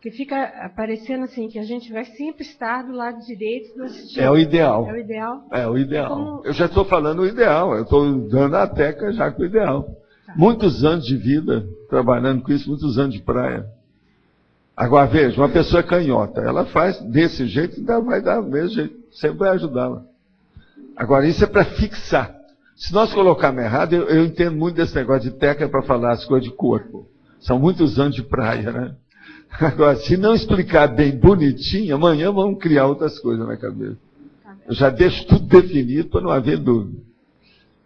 Que fica aparecendo assim, que a gente vai sempre estar do lado direito do assistente. É o ideal. É o ideal? É o ideal. Eu já estou falando o ideal, eu estou dando a teca já com o ideal. Muitos anos de vida, trabalhando com isso, muitos anos de praia. Agora veja, uma pessoa canhota, ela faz desse jeito, ainda vai dar do mesmo jeito, sempre vai ajudá-la. Agora isso é para fixar. Se nós colocarmos errado, eu entendo muito desse negócio de teca para falar as coisas de corpo. São muitos anos de praia, né? Agora, se não explicar bem bonitinho, amanhã vamos criar outras coisas na cabeça. Eu já deixo tudo definido para não haver dúvida.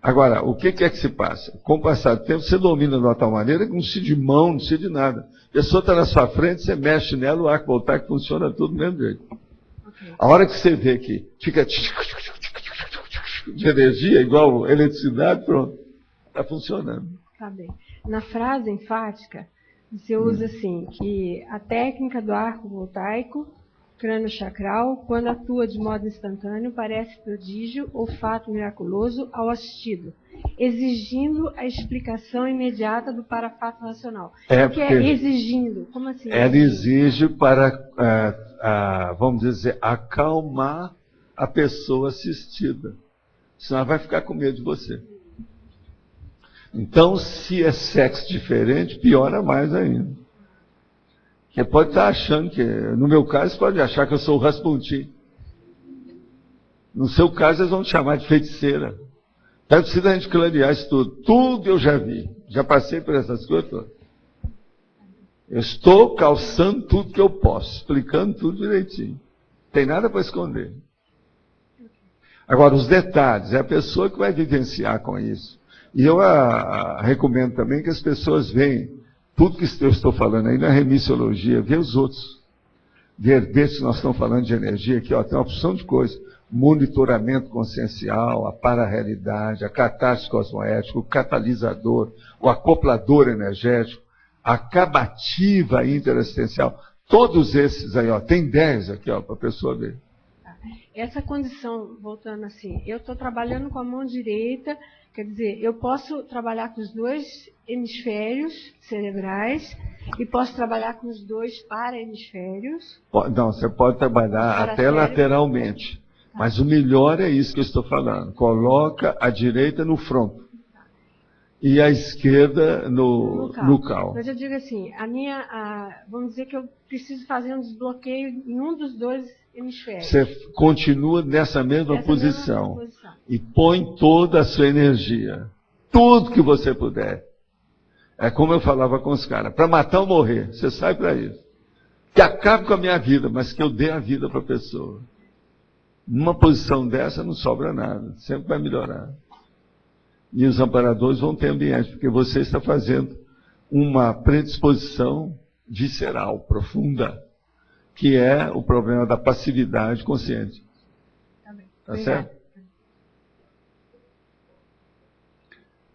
Agora, o que é que se passa? Com o passar do tempo, você domina de uma tal maneira que não precisa de mão, não precisa de nada. A pessoa está na sua frente, você mexe nela, o arco voltaico funciona tudo do mesmo jeito. A hora que você vê que fica... de energia, igual eletricidade, pronto. Está funcionando. Tá bem. Na frase enfática, você usa assim, que a técnica do arco voltaico crânio-chacral, quando atua de modo instantâneo, parece prodígio ou fato miraculoso ao assistido, exigindo a explicação imediata do parafato racional. O que é exigindo? Como assim? Ela exige para, vamos dizer, acalmar a pessoa assistida. Senão ela vai ficar com medo de você. Então, se é sexo diferente, piora mais ainda. Você pode estar achando que, no meu caso, você pode achar que eu sou o Rasputin. No seu caso, eles vão te chamar de feiticeira. Então, precisa a gente clarear isso tudo. Tudo eu já vi. Já passei por essas coisas todas. Eu estou calçando tudo que eu posso, explicando tudo direitinho. Não tem nada para esconder. Agora, os detalhes, é a pessoa que vai vivenciar com isso. E eu recomendo também que as pessoas venham. Tudo que eu estou falando aí na remissiologia, ver os outros. Ver se nós estamos falando de energia aqui, ó, tem uma opção de coisa. Monitoramento consciencial, a para-realidade, a catarse cosmoética, o catalisador, o acoplador energético, a acabativa interassistencial. Todos esses aí, ó, tem 10 aqui, ó, para a pessoa ver. Essa condição, voltando assim, eu estou trabalhando com a mão direita, quer dizer, eu posso trabalhar com os dois hemisférios cerebrais e posso trabalhar com os dois para-hemisférios? Não, você pode trabalhar até lateralmente. Tá. Mas o melhor é isso que eu estou falando. Coloca a direita no fronto. E a esquerda no local. Mas eu digo assim, vamos dizer que eu preciso fazer um desbloqueio em um dos dois hemisférios. Você continua nessa mesma posição. E põe toda a sua energia. Tudo que você puder. É como eu falava com os caras. Para matar ou morrer, você sai para isso. Que acabe com a minha vida, mas que eu dê a vida para a pessoa. Numa posição dessa não sobra nada. Sempre vai melhorar. E os amparadores vão ter ambiente, porque você está fazendo uma predisposição visceral, profunda, que é o problema da passividade consciente. Tá certo?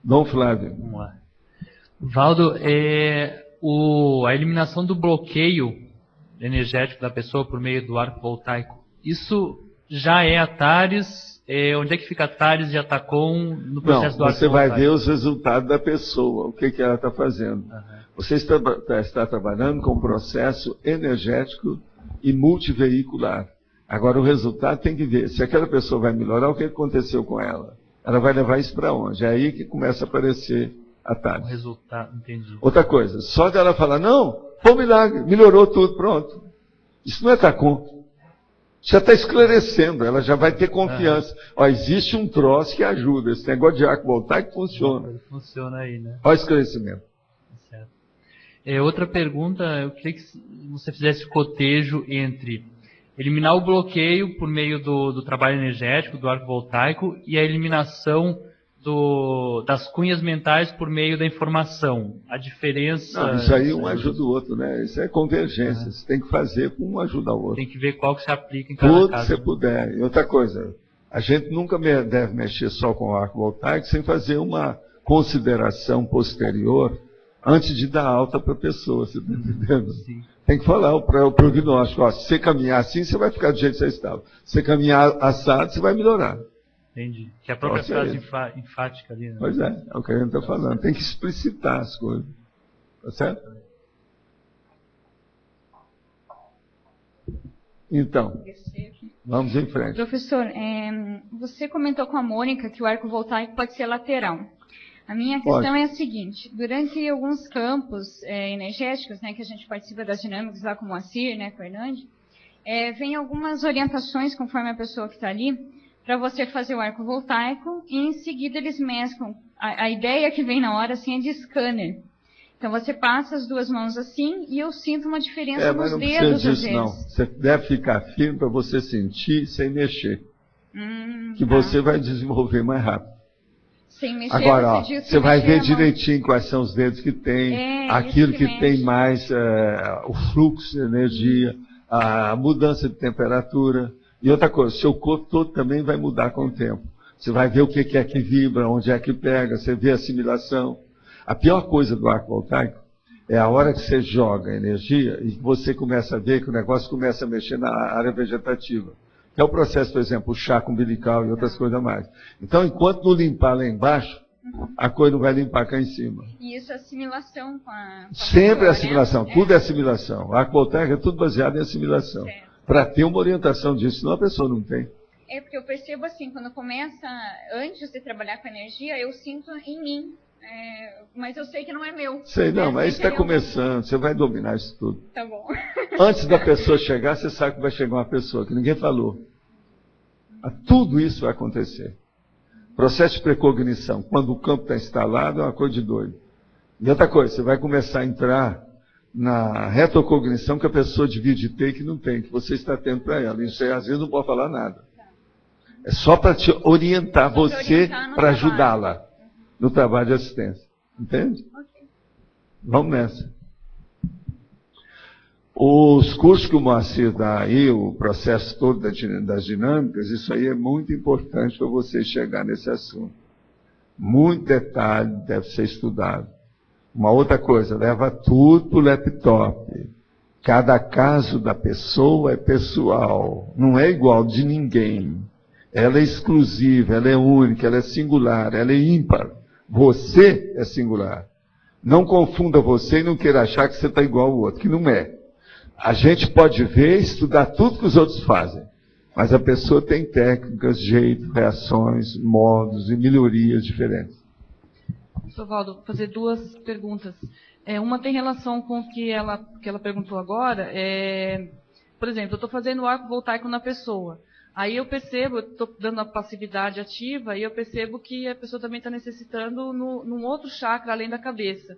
Dom Flávio. Vamos lá. Valdo, a eliminação do bloqueio energético da pessoa por meio do arco voltaico, isso já é Atares? Onde é que fica Atares e Atacom no processo do arco voltaico? Você vai ver os resultados da pessoa, o que ela está fazendo. Uhum. Você está trabalhando com um processo energético e multiveicular. Agora o resultado tem que ver. Se aquela pessoa vai melhorar, o que aconteceu com ela? Ela vai levar isso para onde? É aí que começa a aparecer Atares. O resultado, entendi. Outra coisa, só dela falar, não, foi um milagre, melhorou tudo, pronto. Isso não é Atacom. Já está esclarecendo, ela já vai ter confiança. Ó, existe um troço que ajuda, esse negócio de arco voltaico funciona. Funciona aí, né? Olha o esclarecimento. Certo. Outra pergunta, eu queria que você fizesse cotejo entre eliminar o bloqueio por meio do trabalho energético, do arco voltaico, e a eliminação das cunhas mentais por meio da informação. A diferença... Não, isso aí um ajuda o outro, né? Isso é convergência. Você tem que fazer com um ajuda o outro. Tem que ver qual que se aplica em cada caso. Tudo que você puder. E outra coisa, a gente nunca deve mexer só com o arco voltaico sem fazer uma consideração posterior antes de dar alta para a pessoa, você está entendendo? Sim. Tem que falar o prognóstico. Ó, se você caminhar assim, você vai ficar do jeito que você estava. Se você caminhar assado, você vai melhorar. Entendi. Que é a própria frase enfática ali, né? Pois é o que a gente está falando. Tem que explicitar as coisas. Tá certo? Então, vamos em frente. Professor, você comentou com a Mônica que o arco voltaico pode ser lateral. A minha questão é a seguinte: durante alguns campos energéticos, né, que a gente participa das dinâmicas lá com o Moacir, né, com o Hernandes, vem algumas orientações conforme a pessoa que está ali, para você fazer o arco voltaico, e em seguida eles mesclam. A ideia que vem na hora assim, é de scanner. Então você passa as duas mãos assim e eu sinto uma diferença nos dedos às vezes. Não, você deve ficar firme para você sentir sem mexer. Que você vai desenvolver mais rápido. Sem mexer, agora, você vai ver direitinho quais são os dedos que tem, aquilo que tem mais, o fluxo de energia, a mudança de temperatura. E outra coisa, seu corpo todo também vai mudar com o tempo. Você vai ver o que é que vibra, onde é que pega, você vê a assimilação. A pior coisa do arco voltaico é a hora que você joga energia e você começa a ver que o negócio começa a mexer na área vegetativa. Que é o processo, por exemplo, o chaco umbilical e outras coisas mais. Então, enquanto não limpar lá embaixo, a coisa não vai limpar cá em cima. E isso é assimilação com a sempre é assimilação, tudo é assimilação. O arco voltaico é tudo baseado em assimilação. Para ter uma orientação disso, senão a pessoa não tem. É porque eu percebo assim, quando começa, antes de trabalhar com energia, eu sinto em mim. Mas eu sei que não é meu. Sei não, mas está começando, você vai dominar isso tudo. Tá bom. Antes da pessoa chegar, você sabe que vai chegar uma pessoa, que ninguém falou. Tudo isso vai acontecer. Processo de precognição, quando o campo está instalado, é uma coisa de doido. E outra coisa, você vai começar a entrar na retrocognição que a pessoa divide ter e que não tem, que você está tendo para ela. Isso aí, às vezes, não pode falar nada. É só para te orientar você, para ajudá-la no trabalho de assistência. Entende? Okay. Vamos nessa. Os cursos que o Moacir dá aí, o processo todo das dinâmicas, isso aí é muito importante para você chegar nesse assunto. Muito detalhe deve ser estudado. Uma outra coisa, leva tudo para o laptop. Cada caso da pessoa é pessoal, não é igual de ninguém. Ela é exclusiva, ela é única, ela é singular, ela é ímpar. Você é singular. Não confunda você e não queira achar que você está igual ao outro, que não é. A gente pode ver, estudar tudo que os outros fazem, mas a pessoa tem técnicas, jeito, reações, modos e melhorias diferentes. Sr. Valdo, vou fazer duas perguntas. Uma tem relação com o que ela perguntou agora. Por exemplo, eu estou fazendo o arco voltaico na pessoa. Aí eu percebo, eu estou dando a passividade ativa, e eu percebo que a pessoa também está necessitando num outro chakra além da cabeça.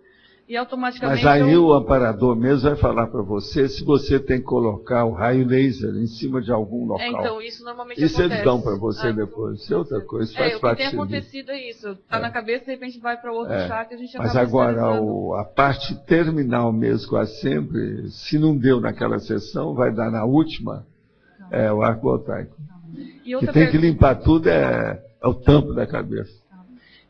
E automaticamente... Mas aí o amparador mesmo vai falar para você se você tem que colocar o raio laser em cima de algum local. Então, isso normalmente isso acontece. Eles dão para você depois. Isso é outra coisa, isso faz parte o que tem acontecido é isso. Está na cabeça, de repente vai para outro chakra e a gente acaba... Mas agora, a parte terminal mesmo, quase sempre, se não deu naquela sessão, vai dar na última, o arco voltaico. Que tem que limpar tudo é o tampo da cabeça.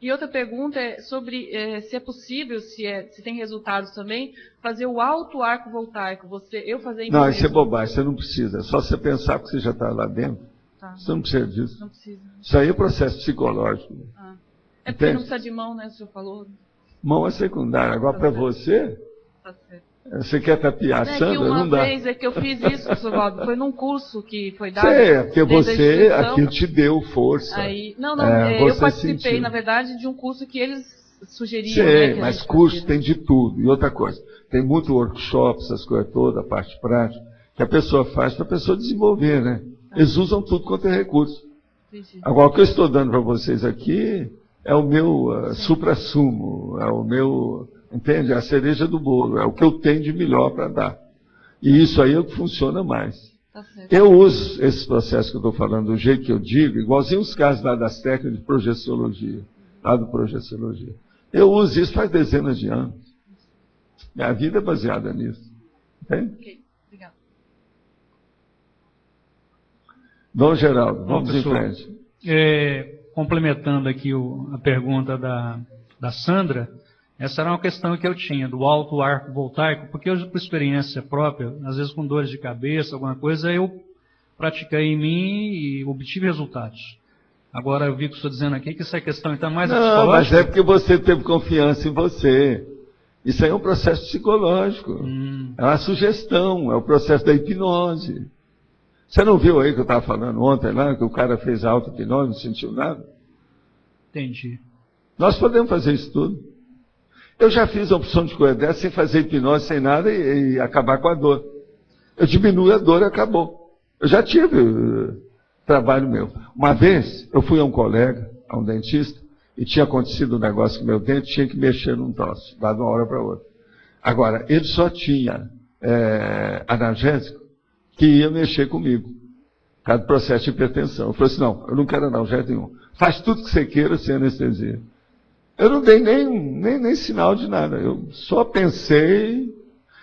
E outra pergunta é sobre se é possível, se tem resultados também, fazer o alto arco voltaico. Eu fazer em Não, isso é bobagem, você não precisa. É só você pensar que você já está lá dentro. Tá. Você não precisa disso. Não precisa. Isso aí é processo psicológico. É porque não precisa de mão, né? O senhor falou. Mão é secundária. Agora, para você, você quer tapiar a Sandra? Não dá. Uma vez que eu fiz isso, Sr. Valdo, foi num curso que foi dado. Porque você, aquilo te deu força. Aí, eu participei, na verdade, de um curso que eles sugeriram. Mas curso tem de tudo. E outra coisa, tem muito workshop, essas coisas todas, a parte prática, que a pessoa faz para a pessoa desenvolver, né? Eles usam tudo quanto é recurso. Agora, o que eu estou dando para vocês aqui é o meu supra-sumo, é o meu... Entende? É a cereja do bolo. É o que eu tenho de melhor para dar. E isso aí é o que funciona mais. Eu uso esse processo que eu estou falando, do jeito que eu digo, igualzinho os casos lá das técnicas de projeciologia. Lá do projeciologia. Eu uso isso faz dezenas de anos. Minha vida é baseada nisso. Entende? Ok, obrigado. Dom Geraldo, vamos em frente. Complementando aqui a pergunta da Sandra, essa era uma questão que eu tinha, do alto arco voltaico, porque eu, por experiência própria, às vezes com dores de cabeça, alguma coisa, eu pratiquei em mim e obtive resultados. Agora eu vi que o senhor dizendo aqui que essa questão está mais psicológica. Não, mas é porque você teve confiança em você. Isso aí é um processo psicológico. É uma sugestão, é o processo da hipnose. Você não viu aí que eu estava falando ontem lá, que o cara fez a auto-hipnose, não sentiu nada? Entendi. Nós podemos fazer isso tudo. Eu já fiz a opção de coisa dessa sem fazer hipnose, sem nada e acabar com a dor. Eu diminuo a dor e acabou. Eu já tive trabalho meu. Uma vez, eu fui a um colega, a um dentista, e tinha acontecido um negócio com meu dente, tinha que mexer num troço, lá de uma hora para outra. Agora, ele só tinha analgésico que ia mexer comigo, por causa do processo de hipertensão. Eu falei assim, não, eu não quero analgésico nenhum. Faz tudo que você queira sem anestesia. Eu não dei nem sinal de nada. Eu só pensei,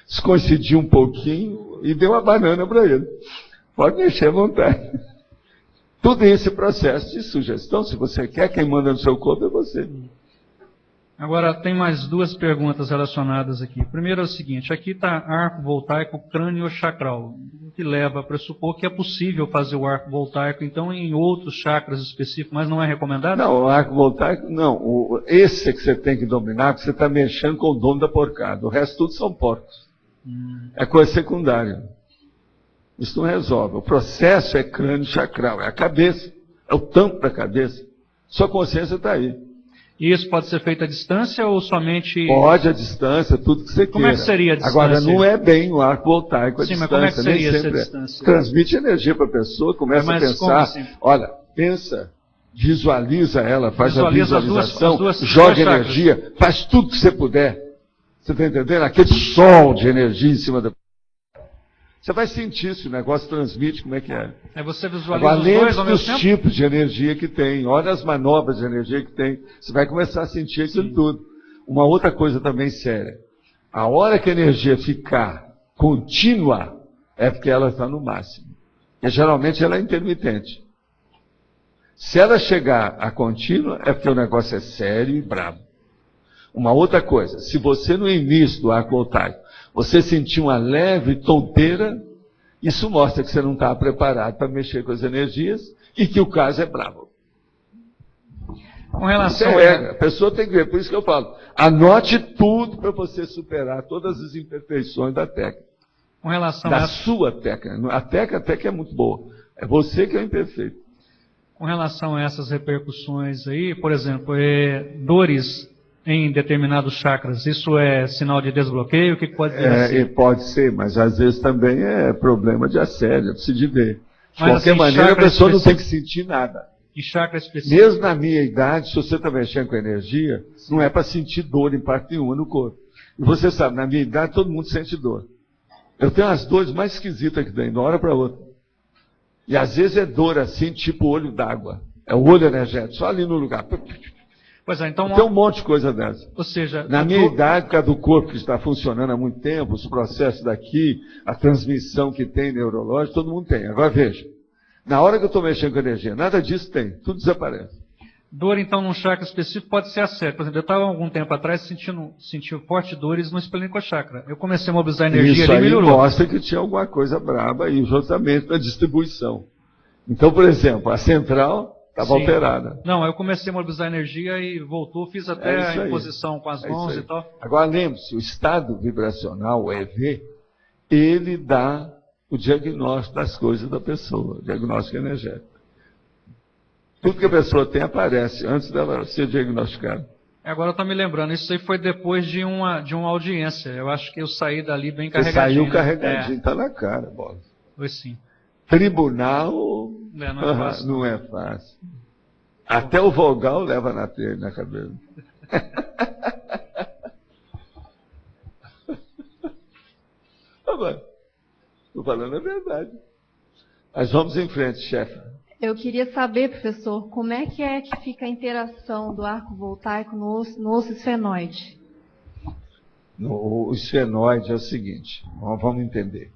descoincidi um pouquinho e dei uma banana para ele. Pode mexer à vontade. Tudo esse processo de sugestão, se você quer, quem manda no seu corpo é você. Agora, tem mais duas perguntas relacionadas aqui. Primeiro é o seguinte, aqui está arco voltaico crânio-chacral, o que leva a pressupor que é possível fazer o arco voltaico, então, em outros chakras específicos, mas não é recomendado? Não, o arco voltaico, não. Esse é que você tem que dominar, porque você está mexendo com o dono da porcada. O resto tudo são porcos. É coisa secundária. Isso não resolve. O processo é crânio-chacral, é a cabeça, é o tampo da cabeça. Sua consciência está aí. E isso pode ser feito à distância ou somente... Pode à distância, tudo que você queira. Como é que seria a distância? Agora, não é bem o arco voltaico à distância. Sim, mas como é que seria essa distância? Transmite energia para a pessoa, começa a pensar. Assim? Olha, pensa, visualiza ela, faz a visualização, joga energia, faz tudo que você puder. Você está entendendo? Aquele sol de energia em cima da... Você vai sentir se o negócio transmite, como é que é. Aí você visualiza os dois ao mesmo tempo? Tipos de energia que tem, olha as manobras de energia que tem. Você vai começar a sentir aquilo tudo. Uma outra coisa também séria. A hora que a energia ficar contínua, é porque ela está no máximo. E geralmente ela é intermitente. Se ela chegar a contínua, é porque o negócio é sério e bravo. Uma outra coisa, se você no início do arco voltaico, você sentir uma leve tonteira, isso mostra que você não está preparado para mexer com as energias e que o caso é bravo. Com relação a pessoa tem que ver, por isso que eu falo, anote tudo para você superar todas as imperfeições da técnica. Com relação da sua técnica. A técnica é muito boa. É você que é imperfeito. Com relação a essas repercussões aí, por exemplo, dores em determinados chakras, isso é sinal de desbloqueio? O que pode ser? Pode ser, mas às vezes também é problema de assédio, precisa de ver. De qualquer maneira, a pessoa não tem que sentir nada. E chakra específico? Mesmo na minha idade, se você está mexendo com energia, não é para sentir dor em parte nenhuma no corpo. E você sabe, na minha idade, todo mundo sente dor. Eu tenho as dores mais esquisitas que tem, de uma hora para outra. E às vezes é dor assim, tipo olho d'água. É o olho energético, só ali no lugar. Pois é, então, tem um monte de coisa dessa. Ou seja, na minha idade, por causa do corpo que está funcionando há muito tempo, os processos daqui, a transmissão que tem neurológica, todo mundo tem. Agora veja, na hora que eu estou mexendo com energia, nada disso tem, tudo desaparece. Dor, então, num chakra específico pode ser assédio. Por exemplo, eu estava há algum tempo atrás sentindo fortes dores no esplênico chakra. Eu comecei a mobilizar energia ali e melhorou. Isso aí mostra que tinha alguma coisa braba aí, justamente na distribuição. Então, por exemplo, a central estava alterada. Não, eu comecei a mobilizar energia e voltou, fiz até a imposição com as mãos e tal. Agora lembre-se, o estado vibracional, o EV, ele dá o diagnóstico das coisas da pessoa, o diagnóstico energético. Tudo que a pessoa tem aparece antes dela ser diagnosticada. Agora eu estou me lembrando, isso aí foi depois de uma audiência. Eu acho que eu saí dali bem Você carregadinho. Saiu carregadinho, está na cara, bola. Foi sim. Tribunal não é fácil. Até o vogal leva na cabeça. Estou falando a verdade. Mas vamos em frente, chefe. Eu queria saber, professor, como é que fica a interação do arco voltaico no osso esfenoide? O esfenoide é o seguinte, vamos entender.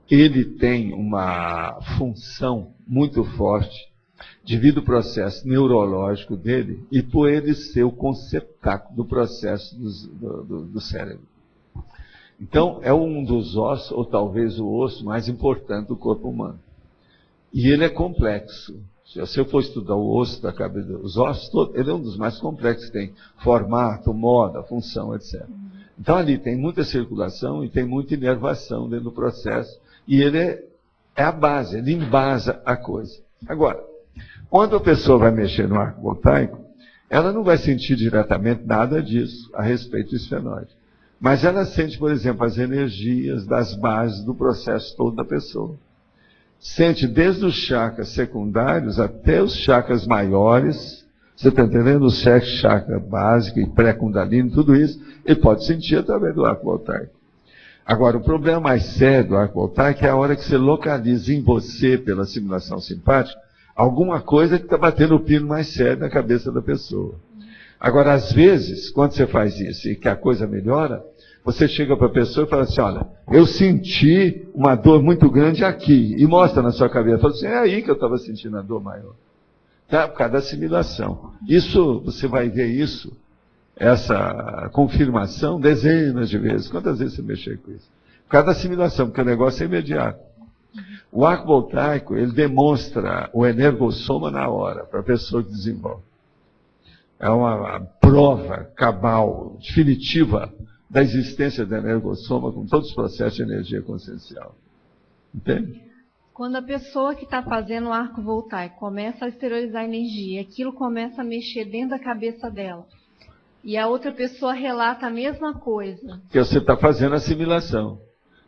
Ele tem uma função muito forte devido ao processo neurológico dele e por ele ser o conceptáculo do processo do cérebro. Então, é um dos ossos, ou talvez o osso mais importante do corpo humano. E ele é complexo. Se você for estudar o osso da cabeça, os ossos, ele é um dos mais complexos que tem. Formato, moda, função, etc. Então, ali tem muita circulação e tem muita inervação dentro do processo. E ele é a base, ele embasa a coisa. Agora, quando a pessoa vai mexer no arco voltaico, ela não vai sentir diretamente nada disso a respeito do esfenoide. Mas ela sente, por exemplo, as energias das bases do processo todo da pessoa. Sente desde os chakras secundários até os chakras maiores, você está entendendo? O chakra básico e pré-kundalini, tudo isso, ele pode sentir através do arco voltaico. Agora, o problema mais sério do arco voltaico é a hora que você localiza em você, pela simulação simpática, alguma coisa que está batendo o pino mais sério na cabeça da pessoa. Agora, às vezes, quando você faz isso e que a coisa melhora, Você chega para a pessoa e fala assim, olha, eu senti uma dor muito grande aqui, e mostra na sua cabeça, fala assim, é aí que eu estava sentindo a dor maior. Tá? Por causa da assimilação. Isso, você vai ver isso, essa confirmação, dezenas de vezes. Quantas vezes você mexeu com isso? Por causa da assimilação, porque o negócio é imediato. O arco voltaico, ele demonstra o energossoma na hora, para a pessoa que desenvolve. É uma prova cabal, definitiva, da existência do energossoma com todos os processos de energia consciencial. Entende? Quando a pessoa que está fazendo o arco voltaico começa a exteriorizar energia, aquilo começa a mexer dentro da cabeça dela, e a outra pessoa relata a mesma coisa. Que você está fazendo assimilação.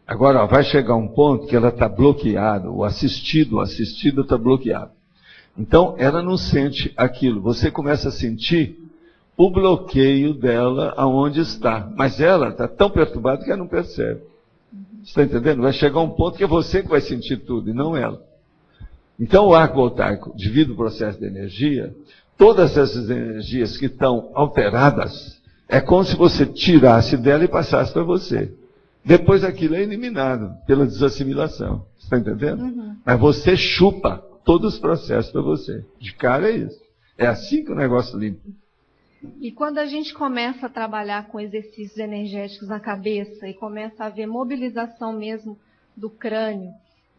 Agora, ó, vai chegar um ponto que ela está bloqueada, o assistida está bloqueado. Então, ela não sente aquilo. Você começa a sentir o bloqueio dela aonde está. Mas ela está tão perturbada que ela não percebe. Você está entendendo? Vai chegar um ponto que é você que vai sentir tudo, e não ela. Então, o arco voltaico, devido ao processo de energia, todas essas energias que estão alteradas, é como se você tirasse dela e passasse para você. Depois aquilo é eliminado pela desassimilação. Você está entendendo? Uhum. Mas você chupa todos os processos para você. De cara é isso. É assim que o negócio limpa. E quando a gente começa a trabalhar com exercícios energéticos na cabeça e começa a haver mobilização mesmo do crânio,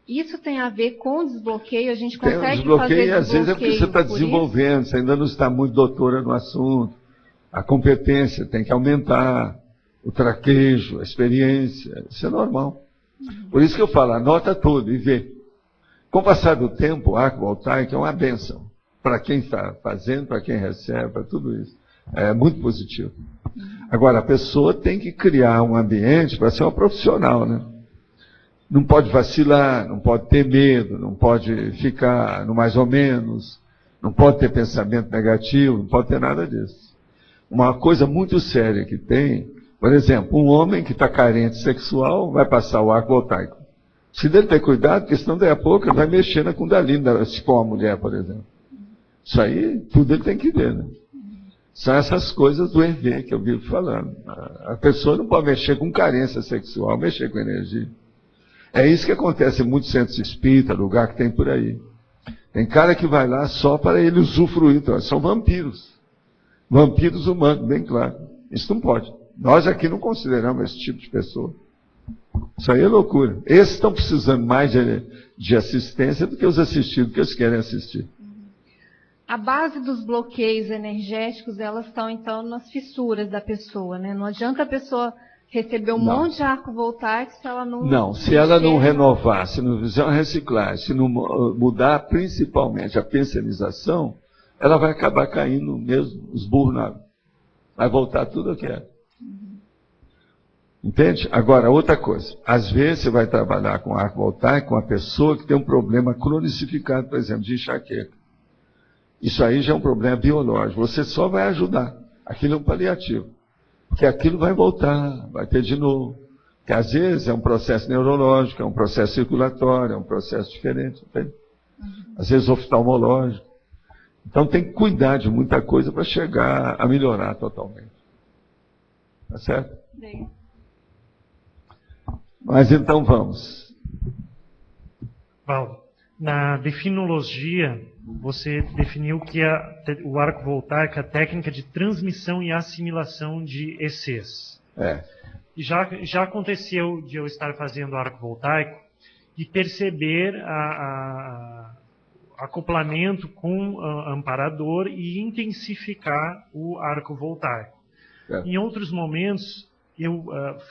isso tem a ver com o desbloqueio? A gente consegue fazer desbloqueio? E às vezes é porque você está desenvolvendo, você ainda não está muito doutora no assunto. A competência tem que aumentar, o traquejo, a experiência, isso é normal. Por isso que eu falo, anota tudo e vê. Com o passar do tempo, o arco voltaico é uma bênção. Para quem está fazendo, para quem recebe, para tudo isso. É muito positivo. Agora, a pessoa tem que criar um ambiente para ser uma profissional, né? Não pode vacilar, não pode ter medo, não pode ficar no mais ou menos, não pode ter pensamento negativo, não pode ter nada disso. Uma coisa muito séria que tem, por exemplo, um homem que está carente sexual vai passar o arco voltaico. Se dele ter cuidado, porque senão daí a pouco ele vai mexer na Kundalini, se for uma mulher, por exemplo. Isso aí, tudo ele tem que ver, né? São essas coisas do EV que eu vivo falando. A pessoa não pode mexer com carência sexual, mexer com energia. É isso que acontece em muitos centros espíritas, lugar que tem por aí. Tem cara que vai lá só para ele usufruir. Então, são vampiros. Vampiros humanos, bem claro. Isso não pode. Nós aqui não consideramos esse tipo de pessoa. Isso aí é loucura. Esses estão precisando mais de assistência do que os assistidos, que eles querem assistir. A base dos bloqueios energéticos, elas estão, então, nas fissuras da pessoa, né? Não adianta a pessoa receber um monte de arco voltaico se ela não... Não, se ela não renovar, se não fizer uma reciclagem, se não mudar principalmente a pensionização, ela vai acabar caindo mesmo, os burros na água. Vai voltar tudo o que é. Entende? Agora, outra coisa. Às vezes você vai trabalhar com arco voltaico com uma pessoa que tem um problema cronicificado, por exemplo, de enxaqueca. Isso aí já é um problema biológico. Você só vai ajudar. Aquilo é um paliativo. Porque aquilo vai voltar, vai ter de novo. Porque às vezes é um processo neurológico, é um processo circulatório, é um processo diferente. Entende? Às vezes oftalmológico. Então tem que cuidar de muita coisa para chegar a melhorar totalmente. Tá certo? Sim. Mas então vamos. Valdo, na definologia, você definiu que o arco voltaico é a técnica de transmissão e assimilação de ECs. É. E já aconteceu de eu estar fazendo arco voltaico e perceber acoplamento com amparador e intensificar o arco voltaico. É. Em outros momentos,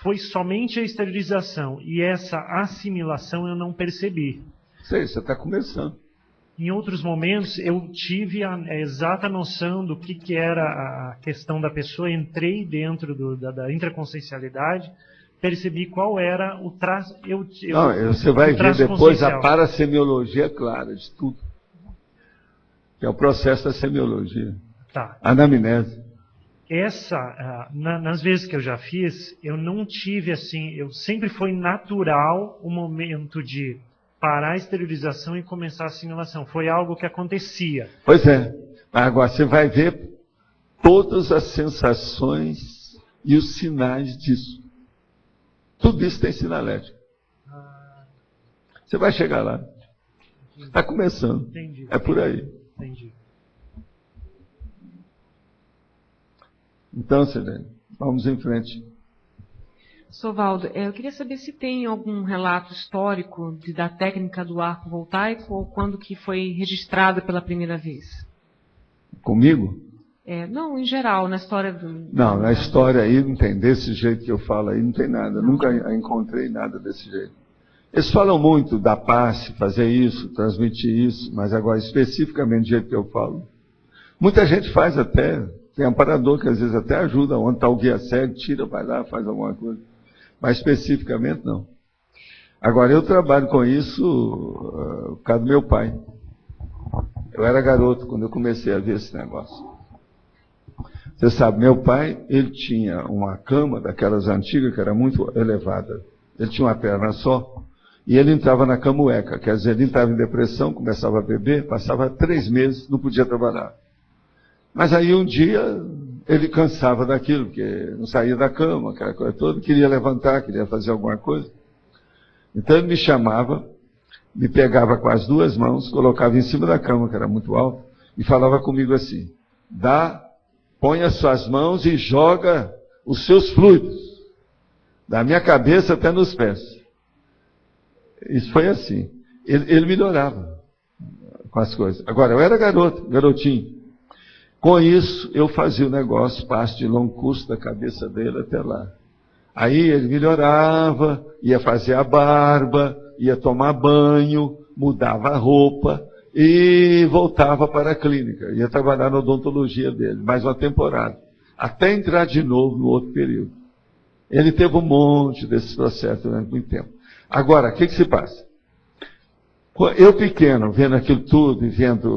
foi somente a esterilização e essa assimilação eu não percebi. Sei, você está começando. Em outros momentos, eu tive a exata noção do que era a questão da pessoa, entrei dentro da intraconsciencialidade, percebi qual era o traço... você vai ver depois a parasemiologia clara de tudo. Que é o processo da semiologia. Tá. Anamnese. Nas vezes que eu já fiz, eu não tive assim... sempre foi natural o momento de parar a esterilização e começar a assimilação. Foi algo que acontecia. Pois é. Agora você vai ver todas as sensações e os sinais disso. Tudo isso tem sinalética. Você vai chegar lá. Está começando. Entendi. É por aí. Entendi. Então, Sirene, vamos em frente. Sovaldo, eu queria saber se tem algum relato histórico da técnica do arco voltaico ou quando que foi registrada pela primeira vez. Comigo? Não, em geral, na história do... Não, na história aí não tem, desse jeito que eu falo aí, não tem nada. Nunca encontrei nada desse jeito. Eles falam muito da passe, fazer isso, transmitir isso, mas agora especificamente do jeito que eu falo. Muita gente faz até, tem amparador que às vezes até ajuda, onde está o guia cego, tira, vai lá, faz alguma coisa. Mas especificamente não. Agora, eu trabalho com isso por causa do meu pai. Eu era garoto quando eu comecei a ver esse negócio. Você sabe, meu pai, ele tinha uma cama daquelas antigas que era muito elevada. Ele tinha uma perna só e ele entrava na camueca. Quer dizer, ele entrava em depressão, começava a beber, passava 3 meses, não podia trabalhar. Mas aí um dia ele cansava daquilo, porque não saía da cama, aquela coisa toda, queria levantar, queria fazer alguma coisa. Então ele me chamava, me pegava com as 2 mãos, colocava em cima da cama, que era muito alto, e falava comigo assim: põe as suas mãos e joga os seus fluidos, da minha cabeça até nos pés. Isso foi assim. Ele melhorava com as coisas. Agora, eu era garotinho. Com isso, eu fazia o negócio, passo de longo curso da cabeça dele até lá. Aí ele melhorava, ia fazer a barba, ia tomar banho, mudava a roupa e voltava para a clínica. Ia trabalhar na odontologia dele, mais uma temporada, até entrar de novo no outro período. Ele teve um monte desses processos durante muito tempo. Agora, o que se passa? Eu pequeno, vendo aquilo tudo, e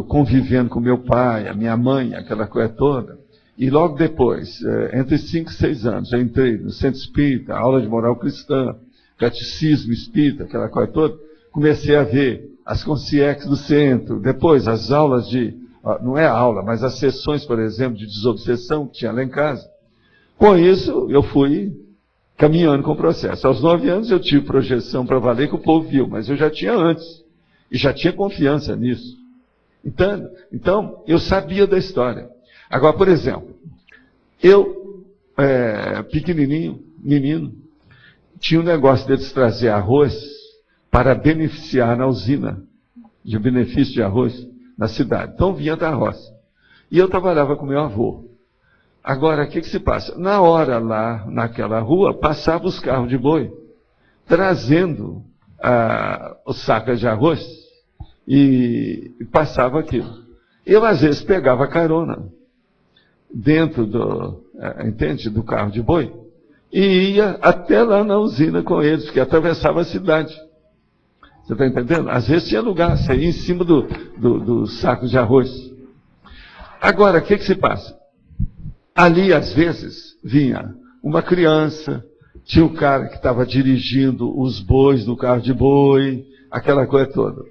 convivendo com meu pai, a minha mãe, aquela coisa toda, e logo depois, entre 5 e 6 anos, eu entrei no centro espírita, aula de moral cristã, catecismo espírita, aquela coisa toda, comecei a ver as consciex do centro, depois as aulas não é aula, mas as sessões, por exemplo, de desobsessão que tinha lá em casa. Com isso, eu fui caminhando com o processo. Aos 9 anos eu tive projeção para valer que o povo viu, mas eu já tinha antes. E já tinha confiança nisso. Então, eu sabia da história. Agora, por exemplo, eu, pequenininho, menino, tinha um negócio deles trazer arroz para beneficiar na usina, de benefício de arroz, na cidade. Então, vinha da roça. E eu trabalhava com meu avô. Agora, o que se passa? Na hora lá, naquela rua, passavam os carros de boi, trazendo os sacos de arroz, e passava aquilo. Eu, às vezes, pegava carona dentro do carro de boi e ia até lá na usina com eles, porque atravessava a cidade. Você está entendendo? Às vezes tinha lugar, você ia em cima do saco de arroz. Agora, o que se passa? Ali, às vezes, vinha uma criança, tinha um cara que estava dirigindo os bois do carro de boi, aquela coisa toda.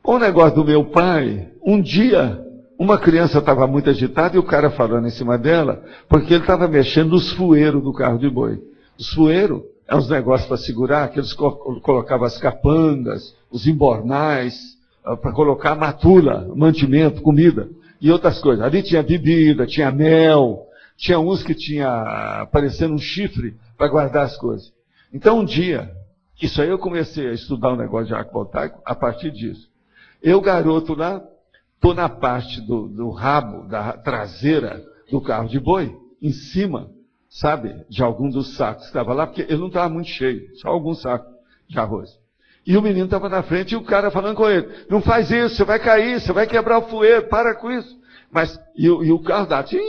O negócio do meu pai, um dia, uma criança estava muito agitada e o cara falando em cima dela, porque ele estava mexendo nos fueiros do carro de boi. Os fueiros é uns negócios para segurar, que eles colocavam as capangas, os embornais, para colocar matula, mantimento, comida e outras coisas. Ali tinha bebida, tinha mel, tinha uns que tinha parecendo um chifre para guardar as coisas. Então um dia, isso aí eu comecei a estudar o negócio de arco voltaico a partir disso. Eu, garoto lá, estou na parte do rabo, da traseira do carro de boi, em cima, sabe, de algum dos sacos que estava lá, porque ele não estava muito cheio, só alguns sacos de arroz. E o menino estava na frente e o cara falando com ele: não faz isso, você vai cair, você vai quebrar o fueiro, para com isso. E o carro dá, que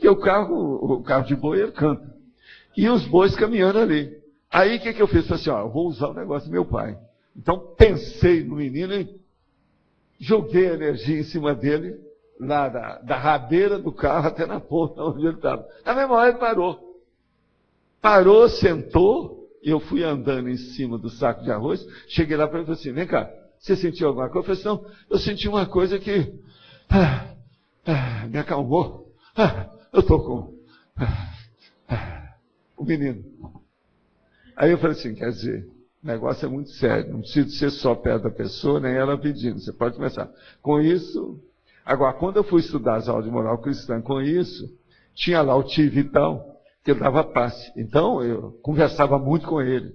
o carro de boi ele canta. E os bois caminhando ali. Aí o que eu fiz? Falei assim: eu vou usar o negócio do meu pai. Então pensei no menino e joguei a energia em cima dele, lá da rabeira do carro até na ponta onde ele estava. Na mesma hora ele parou. Parou, sentou, e eu fui andando em cima do saco de arroz, cheguei lá para ele e falei assim: vem cá, você sentiu alguma coisa? Eu falei assim: não, eu senti uma coisa que me acalmou. Eu estou com menino. Aí eu falei assim, quer dizer, o negócio é muito sério, não precisa ser só perto da pessoa, nem ela pedindo, você pode começar. Com isso, agora, quando eu fui estudar as aulas de moral cristã com isso, tinha lá o tio Vitão, que ele dava passe. Então, eu conversava muito com ele.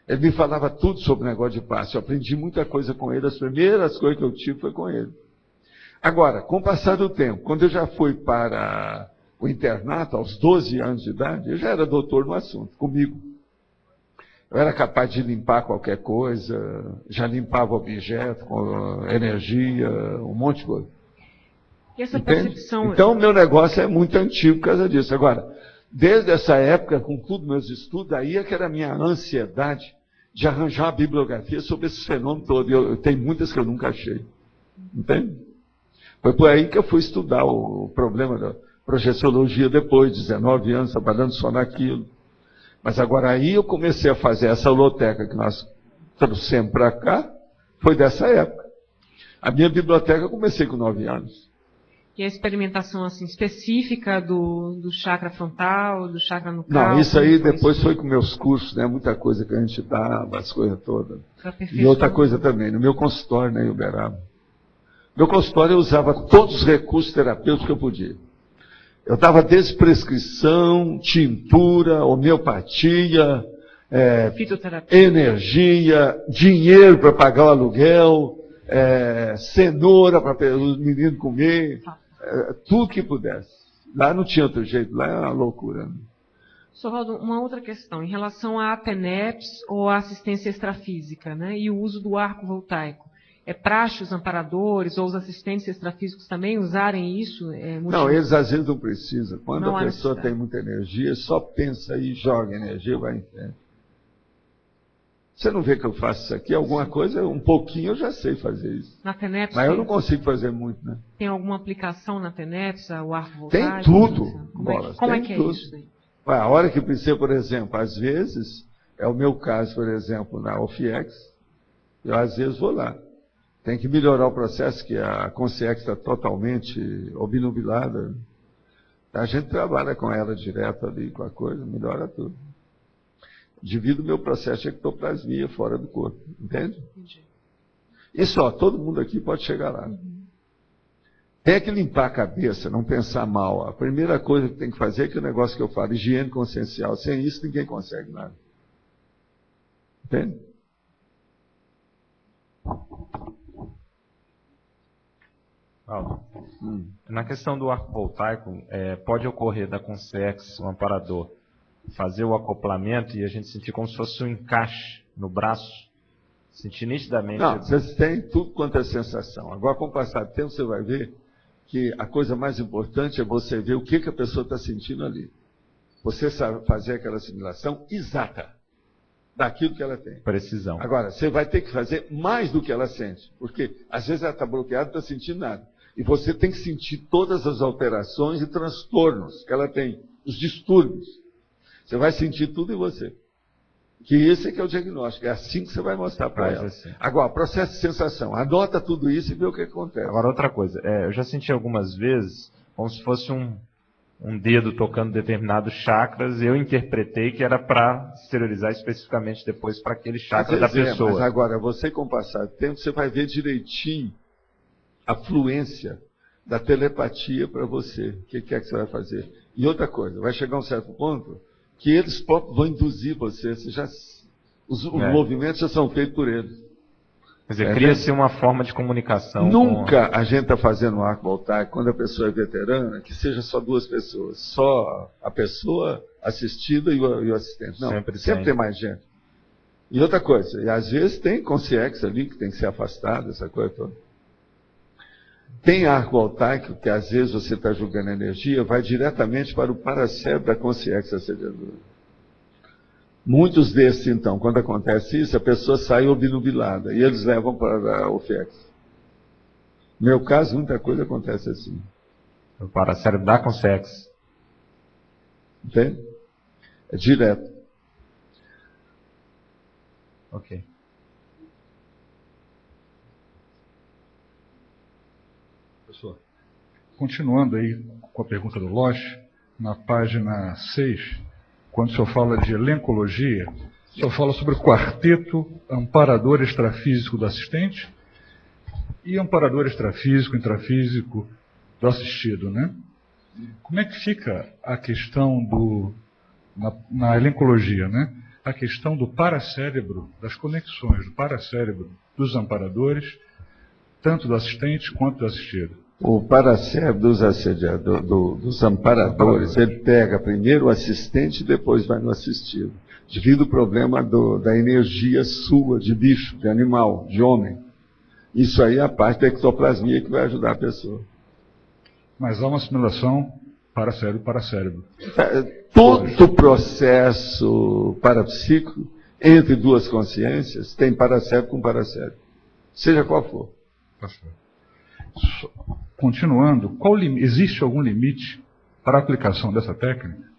Ele me falava tudo sobre o negócio de passe. Eu aprendi muita coisa com ele. As primeiras coisas que eu tive foi com ele. Agora, com o passar do tempo, quando eu já fui para o internato, aos 12 anos de idade, eu já era doutor no assunto, comigo. Eu era capaz de limpar qualquer coisa, já limpava objeto, com energia, um monte de coisa. E essa percepção... Então, meu negócio é muito antigo por causa disso. Agora, desde essa época, com tudo meus estudos, aí é que era a minha ansiedade de arranjar uma bibliografia sobre esse fenômeno todo. Eu tenho muitas que eu nunca achei. Entende? Foi por aí que eu fui estudar o problema da projeciologia depois, 19 anos, trabalhando só naquilo. Mas agora aí eu comecei a fazer essa holoteca que nós trouxemos para cá, foi dessa época. A minha biblioteca eu comecei com 9 anos. E a experimentação assim, específica do chakra frontal, do chakra nucal? Não, isso aí depois foi com meus cursos, né? Muita coisa que a gente dava, as coisas todas. E outra coisa também, no meu consultório, né, em Uberaba. No meu consultório eu usava todos os recursos terapêuticos que eu podia. Eu dava desde prescrição, tintura, homeopatia, energia, dinheiro para pagar o aluguel, cenoura para o menino comer, tudo que pudesse. Lá não tinha outro jeito, lá era uma loucura. Né? Sr. Valdo, uma outra questão, em relação à APNEPS ou à assistência extrafísica, né, e o uso do arco voltaico. É praxe os amparadores ou os assistentes extrafísicos também usarem isso? Não, eles às vezes não precisam. Quando a pessoa tem muita energia, só pensa e joga energia e vai em frente. Você não vê que eu faço isso aqui? Alguma coisa, um pouquinho eu já sei fazer isso. Na TENEPS, mas eu não consigo fazer muito, né? Tem alguma aplicação na TENEPS, o arco voltaico? Tem tudo. Como é que é isso aí? A hora que precisa, por exemplo, às vezes, é o meu caso, por exemplo, na OFIEX, eu às vezes vou lá. Tem que melhorar o processo, que a consciência está totalmente obnubilada. A gente trabalha com ela direto ali, com a coisa, melhora tudo. Divido o meu processo de ectoplasmia fora do corpo, entende? Entendi. E só, todo mundo aqui pode chegar lá. Tem que limpar a cabeça, não pensar mal. A primeira coisa que tem que fazer é que o negócio que eu falo, higiene consciencial. Sem isso, ninguém consegue nada. Entende? Na questão do arco voltaico, pode ocorrer da Consex, um amparador, fazer o acoplamento e a gente sentir como se fosse um encaixe no braço, sentir nitidamente. Não, vocês têm tudo quanto é sensação. Agora, com o passar do tempo, você vai ver que a coisa mais importante é você ver o que a pessoa está sentindo ali. Você sabe fazer aquela assimilação exata daquilo que ela tem. Precisão. Agora, você vai ter que fazer mais do que ela sente, porque às vezes ela está bloqueada e não está sentindo nada. E você tem que sentir todas as alterações e transtornos que ela tem, os distúrbios. Você vai sentir tudo em você. Que esse é que é o diagnóstico. É assim que você vai mostrar para ela. Assim. Agora, processo de sensação. Anota tudo isso e vê o que acontece. Agora, outra coisa. Eu já senti algumas vezes como se fosse um dedo tocando determinados chakras. Eu interpretei que era para exteriorizar especificamente depois para aquele chakra da pessoa. Mas agora, você com o passar do tempo, você vai ver direitinho a fluência da telepatia para você. O que é que você vai fazer? E outra coisa, vai chegar um certo ponto que eles próprios vão induzir você. Os movimentos já são feitos por eles. Quer dizer, cria-se uma forma de comunicação. Nunca a gente está fazendo um arco voltaico, quando a pessoa é veterana, que seja só duas pessoas. Só a pessoa assistida e o assistente. Não, sempre tem mais gente. E outra coisa, e às vezes tem consciência ali que tem que ser afastado, essa coisa toda. Tem arco voltaico, que às vezes você está julgando energia, vai diretamente para o paracérebro da consciência assediadora. Muitos desses, então, quando acontece isso, a pessoa sai obnubilada, e eles levam para o FEX. No meu caso, muita coisa acontece assim. O paracérebro da consciência. Entende? É direto. Ok. Continuando aí com a pergunta do Loche, na página 6, quando o senhor fala de elencologia, o senhor fala sobre o quarteto amparador extrafísico do assistente e amparador extrafísico, intrafísico do assistido, né? Como é que fica a questão na elencologia, né? A questão do paracérebro, das conexões do paracérebro dos amparadores, tanto do assistente quanto do assistido? O paracérebro dos amparadores, ele pega primeiro o assistente e depois vai no assistido. Devido ao problema da energia sua, de bicho, de animal, de homem. Isso aí é a parte da ectoplasmia que vai ajudar a pessoa. Mas há uma assimilação paracérebro-paracérebro. Todo processo parapsíquico, entre duas consciências, tem paracérebro com paracérebro. Seja qual for. Continuando, existe algum limite para a aplicação dessa técnica?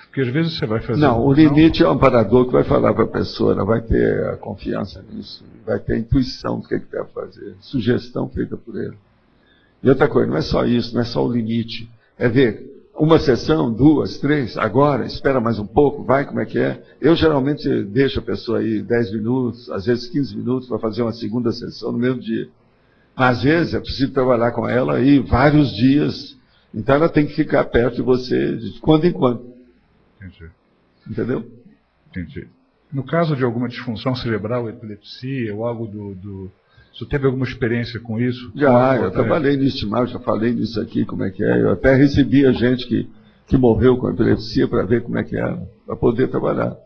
Porque às vezes você vai fazer... Não, o limite é o amparador que vai falar para a pessoa, ela vai ter a confiança nisso, vai ter a intuição do que deve fazer, sugestão feita por ele. E outra coisa, não é só isso, não é só o limite, é ver uma sessão, 2, 3, agora, espera mais um pouco, vai, como é que é. Eu geralmente deixo a pessoa aí 10 minutos, às vezes 15 minutos, para fazer uma segunda sessão no mesmo dia. Às vezes é preciso trabalhar com ela aí vários dias, então ela tem que ficar perto de você de quando em quando. Entendi. Entendeu? Entendi. No caso de alguma disfunção cerebral, epilepsia ou algo você teve alguma experiência com isso? Já, eu trabalhei nisso, já falei nisso aqui, como é que é. Eu até recebi a gente que morreu com epilepsia para ver como é que era, para poder trabalhar.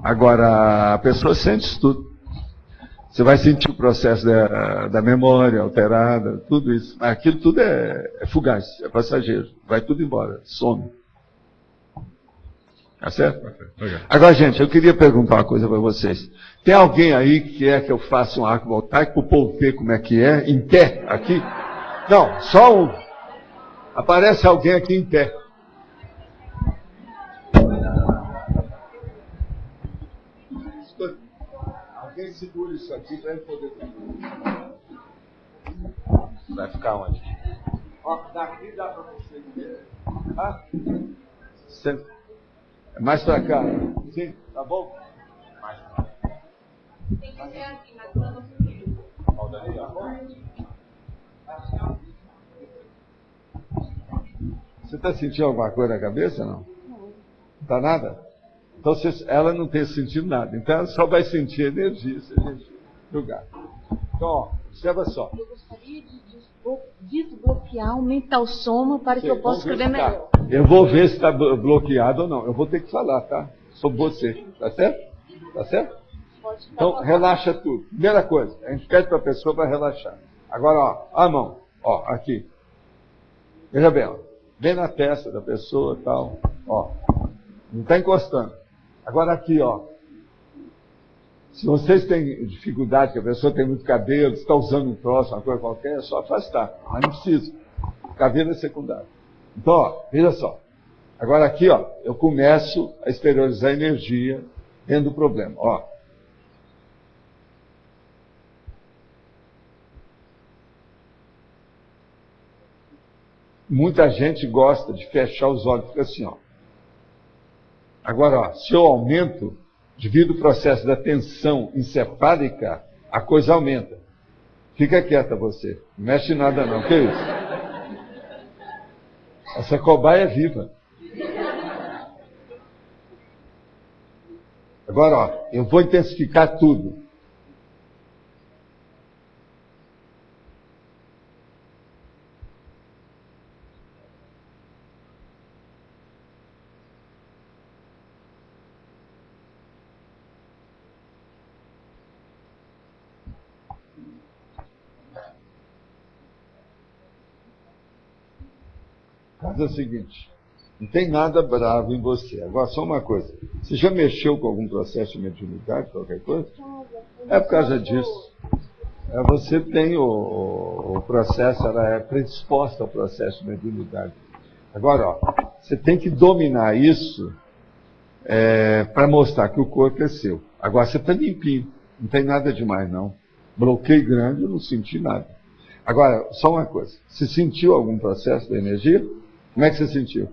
Agora, a pessoa sente isso tudo. Você vai sentir o processo da memória alterada, tudo isso. Mas aquilo tudo é fugaz, é passageiro. Vai tudo embora, some. Tá certo? Agora, gente, eu queria perguntar uma coisa para vocês. Tem alguém aí que quer que eu faça um arco voltaico para o povo ver como é que é, em pé, aqui? Não, só um. Aparece alguém aqui em pé. Alguém segura isso aqui para ele poder... Vai ficar onde? Ó, daqui dá para você ver. Ah? Mais para cá. Sim, tá bom? Mais para cá. Tem que ser assim, na cama. Ó, dali, ó. Você está sentindo alguma coisa na cabeça, não? Não. Não está nada? Então, ela não tem sentido nada. Então, ela só vai sentir energia se a gente jogar. Então, ó, observa só. Eu gostaria de desbloquear o mental soma para que eu possa escrever melhor. Eu vou ver se está bloqueado ou não. Eu vou ter que falar, tá? Sobre você. Tá certo? Tá certo? Então, relaxa tudo. Primeira coisa, a gente pede para a pessoa para relaxar. Agora, ó, a mão. Ó, aqui. Veja bem, ó. Bem na testa da pessoa e tal. Ó. Não está encostando. Agora aqui, ó. Se vocês têm dificuldade, que a pessoa tem muito cabelo, está usando um troço, uma coisa qualquer, é só afastar. Mas não precisa. Cabelo é secundário. Então, ó, veja só. Agora aqui, ó, eu começo a exteriorizar energia dentro do problema. Ó. Muita gente gosta de fechar os olhos, fica assim, ó. Agora, ó, se eu aumento, devido ao processo da tensão encefálica, a coisa aumenta. Fica quieta você. Não mexe em nada não. O que é isso? Essa cobaia é viva. Agora, ó, eu vou intensificar tudo. Mas é o seguinte, não tem nada bravo em você. Agora, só uma coisa. Você já mexeu com algum processo de mediunidade, qualquer coisa? É por causa disso. Você tem o processo, ela é predisposta ao processo de mediunidade. Agora, ó, você tem que dominar isso para mostrar que o corpo é seu. Agora, você está limpinho. Não tem nada demais, não. Bloqueio grande, eu não senti nada. Agora, só uma coisa. Você sentiu algum processo da energia? Como é que você sentiu?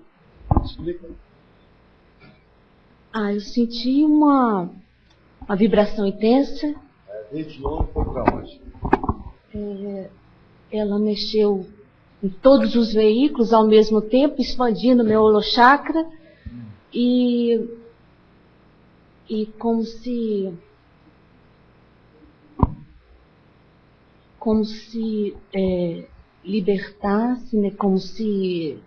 Explica. Eu senti uma vibração intensa. Desde onde foi para onde? Ela mexeu em todos os veículos ao mesmo tempo, expandindo meu holochakra e como se libertasse, né? Como se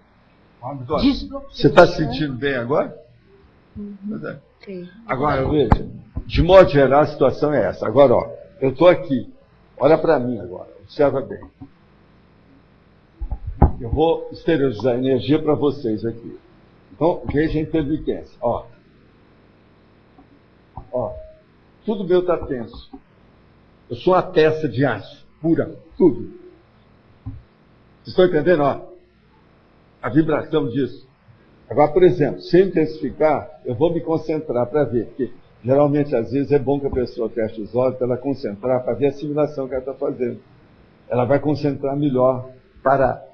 Você está se sentindo bem agora? Sim. Agora, veja, de modo geral a situação é essa. Agora, ó, eu estou aqui, olha para mim agora, observa bem. Eu vou exteriorizar energia para vocês aqui. Então, veja a intermitência. Ó, tudo meu está tenso. Eu sou uma peça de aço, pura, tudo. Vocês estão entendendo? Ó, a vibração disso. Agora, por exemplo, se eu intensificar, eu vou me concentrar para ver, porque geralmente, às vezes, é bom que a pessoa feche os olhos para ela concentrar, para ver a simulação que ela está fazendo. Ela vai concentrar melhor para,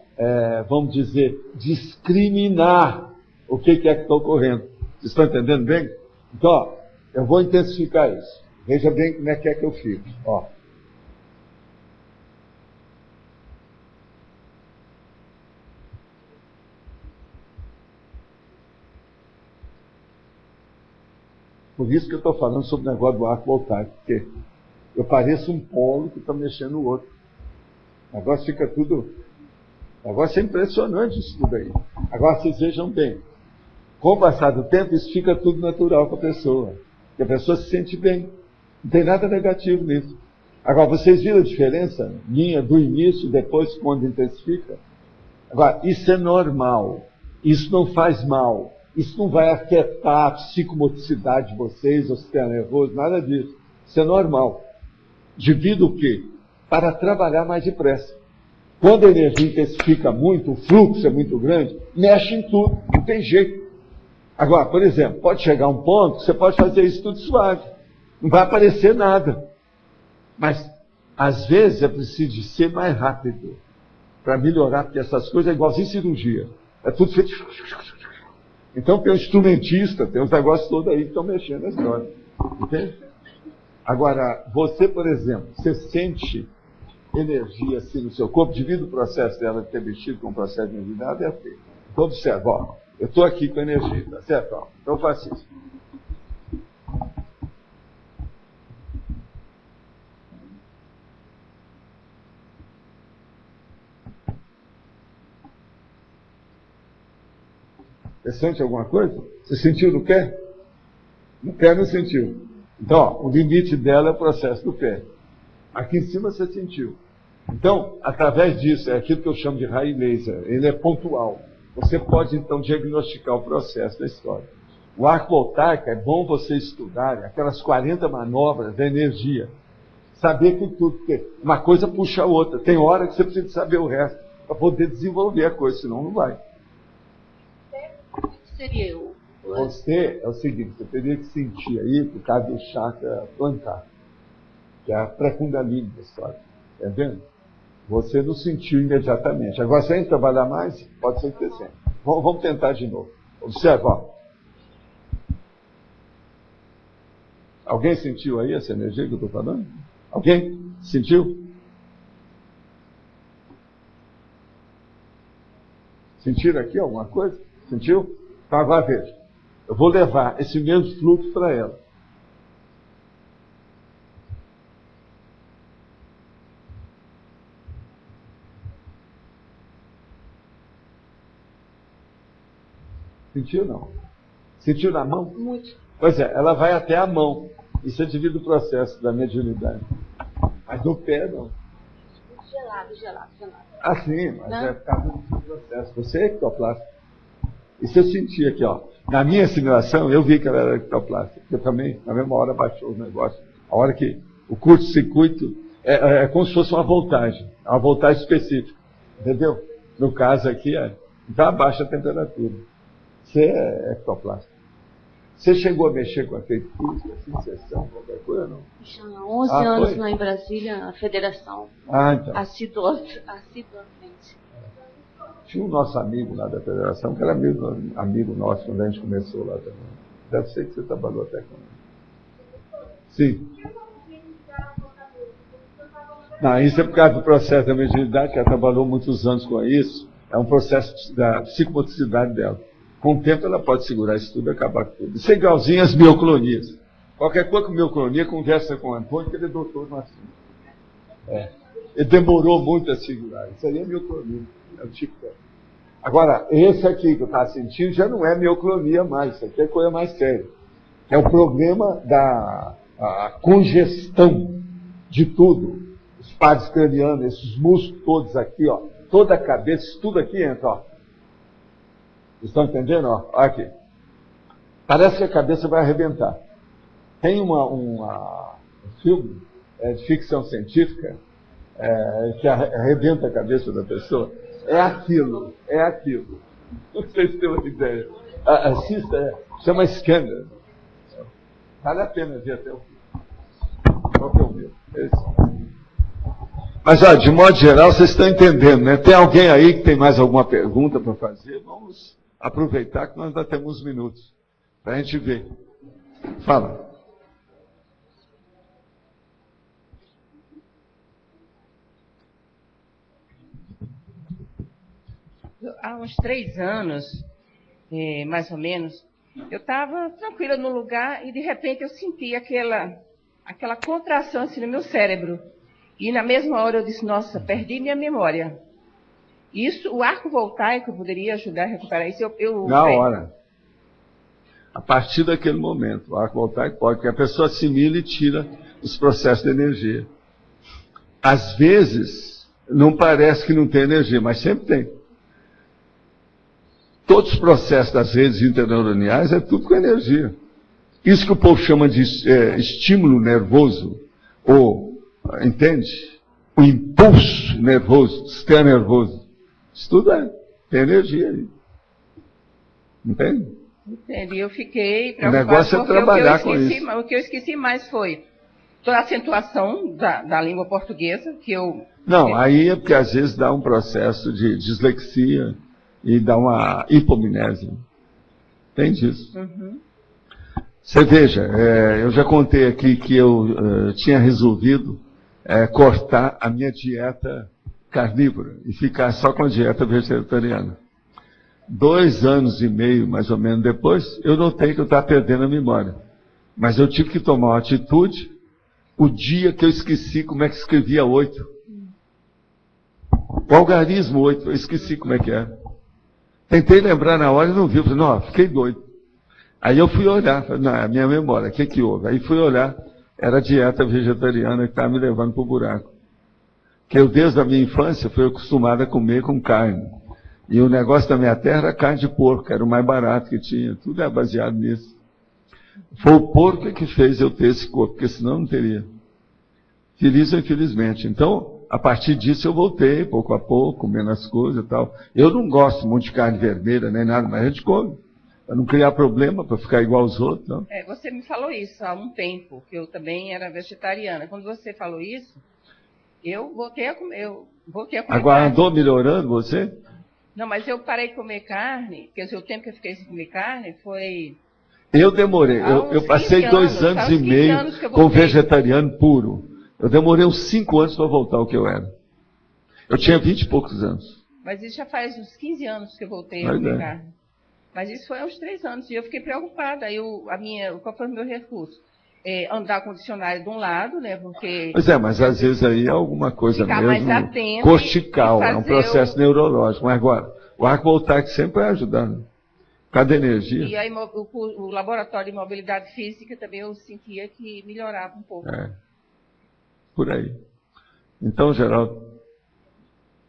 vamos dizer, discriminar o que é que está ocorrendo. Vocês estão entendendo bem? Então, ó, eu vou intensificar isso. Veja bem como é que eu fico. Ó. Por isso que eu estou falando sobre o negócio do arco voltaico, porque eu pareço um polo que está mexendo no outro. O negócio fica tudo... O negócio é impressionante isso tudo aí. Agora, vocês vejam bem. Com o passar do tempo, isso fica tudo natural com a pessoa. Porque a pessoa se sente bem. Não tem nada negativo nisso. Agora, vocês viram a diferença minha do início e depois, quando intensifica? Agora, isso é normal. Isso não faz mal. Isso não vai afetar a psicomotricidade de vocês, ou sistema nervoso, nada disso. Isso é normal. Devido o quê? Para trabalhar mais depressa. Quando a energia intensifica muito, o fluxo é muito grande, mexe em tudo, não tem jeito. Agora, por exemplo, pode chegar um ponto que você pode fazer isso tudo suave. Não vai aparecer nada. Mas, às vezes, é preciso de ser mais rápido para melhorar, porque essas coisas é igualzinho cirurgia. É tudo feito... Então tem um instrumentista, tem uns negócios todos aí que estão mexendo na história. Entende? Agora, você, por exemplo, você sente energia assim no seu corpo, devido ao processo dela ter mexido com o processo de energia, nada é feito. Então observa, ó, eu estou aqui com energia, tá certo? Ó, então eu faço isso. Você sente alguma coisa? Você sentiu no pé? No pé não sentiu. Então, ó, o limite dela é o processo do pé. Aqui em cima você sentiu. Então, através disso, é aquilo que eu chamo de raio laser. Ele é pontual. Você pode, então, diagnosticar o processo da história. O arco voltaico é bom você estudar aquelas 40 manobras da energia. Saber que tudo, porque uma coisa puxa a outra. Tem hora que você precisa saber o resto para poder desenvolver a coisa, senão não vai. Seria eu. Você é o seguinte, você teria que sentir aí por causa do chakra plantar, que é a pré-kundalini da história. Está vendo? Você não sentiu imediatamente. Agora, se a gente trabalhar mais, pode ser que você sente. Vamos tentar de novo. Observa, ó. Alguém sentiu aí essa energia que eu estou falando? Alguém sentiu? Sentiram aqui alguma coisa? Sentiu? Então agora veja. Eu vou levar esse mesmo fluxo para ela. Sentiu não? Sentiu na mão? Muito. Pois é, ela vai até a mão. Isso é devido ao processo da mediunidade. Mas no pé não. Gelado. Ah, sim, mas não? É por causa do processo. Você é ectoplasta. Isso eu senti aqui, ó. Na minha simulação, eu vi que ela era ectoplasta. Eu também, na mesma hora, baixou o negócio. A hora que o curto-circuito é como se fosse uma voltagem. É uma voltagem específica. Entendeu? No caso aqui, então abaixa a temperatura. Você é ectoplasta. Você chegou a mexer com a física, assim, sessão, qualquer coisa, não? Há 11 anos lá em Brasília, na federação. Então. Assiduamente. Tinha um nosso amigo lá da federação, que era amigo nosso quando a gente começou lá também. Deve ser que você trabalhou até com ele. Sim. Não, isso é por causa do processo da mediunidade, que ela trabalhou muitos anos com isso. É um processo da psicomotricidade dela. Com o tempo ela pode segurar isso tudo e acabar com tudo. Isso é igualzinho às mioclonias. Qualquer coisa com mioclonia, conversa com o Antônio, que ele é doutor no assunto. Ele demorou muito a segurar. Isso aí é mioclonia. É o tipo dela. Agora, esse aqui que eu estava sentindo já não é mioclonia mais. Isso aqui é coisa mais séria. É o problema da congestão de tudo. Os pares cranianos, esses músculos todos aqui, ó. Toda a cabeça, isso tudo aqui entra, ó. Vocês estão entendendo? Ó, aqui. Parece que a cabeça vai arrebentar. Tem um filme de ficção científica que arrebenta a cabeça da pessoa. É aquilo. Não sei se tem uma ideia. Assista, chama Scanner. Vale a pena ver até o fim. Qual que é o meu? Esse. Mas, ó, de modo geral, vocês estão entendendo, né? Tem alguém aí que tem mais alguma pergunta para fazer? Vamos aproveitar que nós ainda temos uns minutos para a gente ver. Fala. Há uns 3 anos, mais ou menos, eu estava tranquila no lugar e, de repente, eu senti aquela contração assim no meu cérebro. E, na mesma hora, eu disse, nossa, perdi minha memória. Isso, o arco voltaico poderia ajudar a recuperar isso? Na hora. A partir daquele momento, o arco voltaico pode, porque a pessoa assimila e tira os processos de energia. Às vezes, não parece que não tem energia, mas sempre tem. Todos os processos das redes interneuroniais é tudo com energia. Isso que o povo chama de estímulo nervoso, ou, entende? O impulso nervoso, o sistema nervoso. Isso tudo tem energia aí. Entende? Entendi. Eu fiquei preocupada. O negócio é trabalhar com isso. O que eu esqueci mais foi toda a acentuação da língua portuguesa, que eu... Não, aí é porque às vezes dá um processo de dislexia e dá uma hipomnésia. Tem disso. Uhum. Você veja, eu já contei aqui que eu tinha resolvido cortar a minha dieta carnívora e ficar só com a dieta vegetariana. 2 anos e meio, mais ou menos, depois, eu notei que eu estava perdendo a memória. Mas eu tive que tomar uma atitude o dia que eu esqueci como é que escrevia 8. O algarismo 8, eu esqueci como é que era. Tentei lembrar na hora e não vi. Eu falei, não, fiquei doido. Aí eu fui olhar, falei, não, é a minha memória, o que houve? Aí fui olhar, era a dieta vegetariana que estava me levando para o buraco. Que eu, desde a minha infância, fui acostumado a comer com carne. E o negócio da minha terra era carne de porco, era o mais barato que tinha. Tudo é baseado nisso. Foi o porco que fez eu ter esse corpo, porque senão não teria. Feliz ou infelizmente. Então, a partir disso eu voltei, pouco a pouco, comendo as coisas e tal. Eu não gosto muito de carne vermelha, nem nada, mas a gente come. Para não criar problema, para ficar igual aos outros. Não. Você me falou isso há um tempo, que eu também era vegetariana. Quando você falou isso, eu voltei a comer. Agora carne. Andou melhorando você? Não, mas eu parei de comer carne, quer dizer, o tempo que eu fiquei sem comer carne foi... Eu demorei, eu passei 2 anos e meio com vegetariano puro. Eu demorei uns 5 anos para voltar ao que eu era. Eu tinha 20 e poucos anos. Mas isso já faz uns 15 anos que eu voltei a comer carne. Mas isso foi há uns 3 anos, e eu fiquei preocupada. Aí qual foi o meu recurso? Andar com o dicionário de um lado, né, porque... Pois mas às vezes aí é alguma coisa mesmo mais atento, cortical, é um processo neurológico. Mas agora, o arco voltaico sempre vai ajudando. Cada energia. E aí, o laboratório de mobilidade física também eu sentia que melhorava um pouco. Por aí. Então, Geraldo.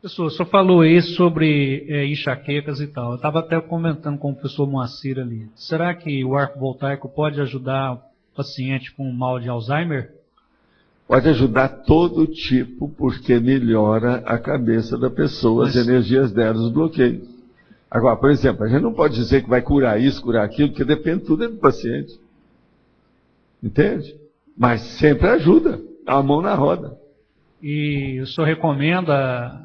Professor, o senhor falou aí sobre enxaquecas e tal. Eu estava até comentando com o professor Moacir ali. Será que o arco voltaico pode ajudar o paciente com mal de Alzheimer? Pode ajudar todo tipo, porque melhora a cabeça da pessoa, as energias dela, os bloqueios. Agora, por exemplo, a gente não pode dizer que vai curar isso, curar aquilo, porque depende tudo do paciente. Entende? Mas sempre ajuda. A mão na roda. E o senhor recomenda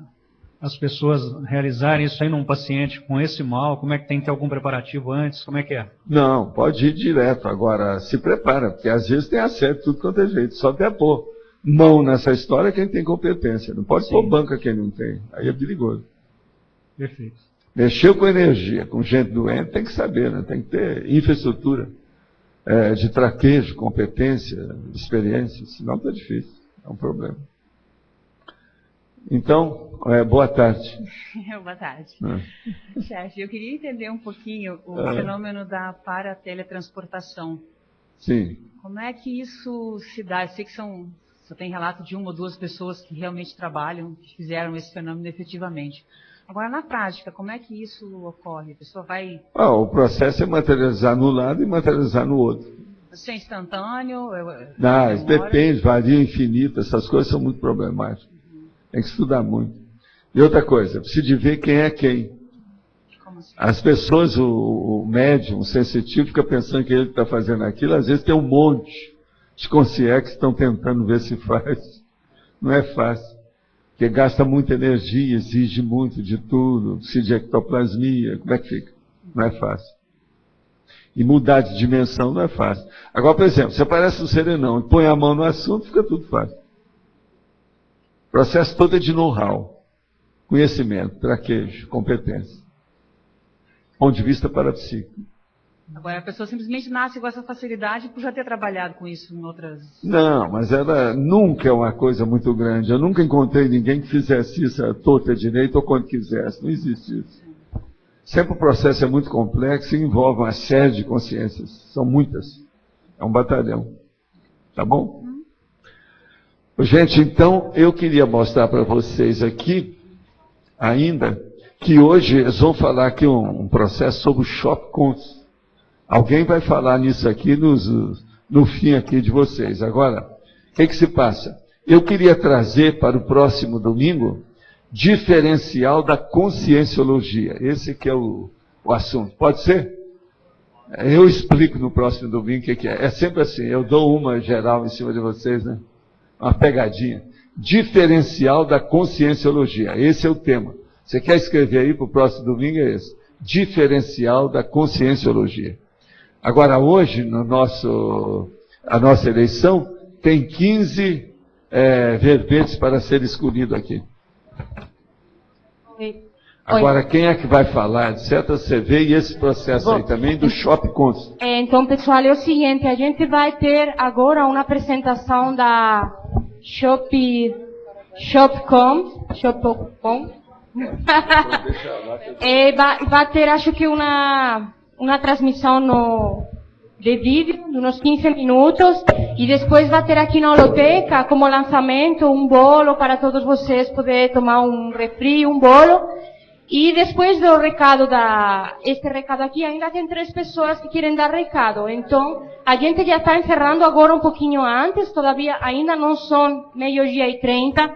as pessoas realizarem isso aí num paciente com esse mal? Como é que tem que ter algum preparativo antes? Como é que é? Não, pode ir direto. Agora, se prepara, porque às vezes tem acerto tudo quanto é jeito. Só quer pôr mão nessa história quem tem competência. Não pode pôr banca quem não tem. Aí é perigoso. Perfeito. Mexeu com energia, com gente doente, tem que saber, né? Tem que ter infraestrutura de traquejo, competência, experiência. Senão está difícil. É um problema. Então, boa tarde. Boa tarde. Chefe, eu queria entender um pouquinho o fenômeno da parateletransportação. Sim. Como é que isso se dá? Eu sei que só tem relato de 1 ou 2 pessoas que realmente trabalham, que fizeram esse fenômeno efetivamente. Agora, na prática, como é que isso ocorre? A pessoa vai... O processo é materializar no lado e materializar no outro. Isso é instantâneo? Não, isso depende, varia infinito. Essas coisas são muito problemáticas. Tem que estudar muito. E outra coisa, precisa de ver quem é quem. Assim? As pessoas, o médium, o sensitivo, fica pensando que ele está fazendo aquilo, às vezes tem um monte de consciências que estão tentando ver se faz. Não é fácil. Porque gasta muita energia, exige muito de tudo, precisa de ectoplasmia, como é que fica? Não é fácil. E mudar de dimensão não é fácil. Agora, por exemplo, você aparece um serenão e põe a mão no assunto, fica tudo fácil. O processo todo é de know-how, conhecimento, traquejo, competência. Ponto de vista parapsíquico. Agora, a pessoa simplesmente nasce com essa facilidade por já ter trabalhado com isso em outras... Não, mas ela nunca é uma coisa muito grande. Eu nunca encontrei ninguém que fizesse isso à torta direita ou quando quisesse. Não existe isso. Sempre o processo é muito complexo e envolve uma série de consciências. São muitas. É um batalhão. Tá bom? Gente, então, eu queria mostrar para vocês aqui, ainda, que hoje eles vão falar aqui um processo sobre o shock conscious. Alguém vai falar nisso aqui no fim aqui de vocês. Agora, o que se passa? Eu queria trazer para o próximo domingo diferencial da conscienciologia. Esse que é o assunto. Pode ser? Eu explico no próximo domingo o que é. É sempre assim, eu dou uma geral em cima de vocês, né? Uma pegadinha. Diferencial da conscienciologia. Esse é o tema. Você quer escrever aí para o próximo domingo? É esse. Diferencial da conscienciologia. Agora, hoje, a nossa eleição, tem 15 verbetes para ser escolhido aqui. Oi. Agora, quem é que vai falar, etc. Você vê e esse processo aí também do Shop Conscious. Então, pessoal, é o seguinte, a gente vai ter agora uma apresentação da Shopcom. Vai ter, acho que, uma transmissão de vídeo, de uns 15 minutos, e depois vai ter aqui na holoteca, como lançamento, um bolo para todos vocês poderem tomar um refri, um bolo. E depois do recado este recado aqui, ainda tem 3 pessoas que querem dar recado. Então, a gente já está encerrando agora um pouquinho antes, ainda não são 12:30.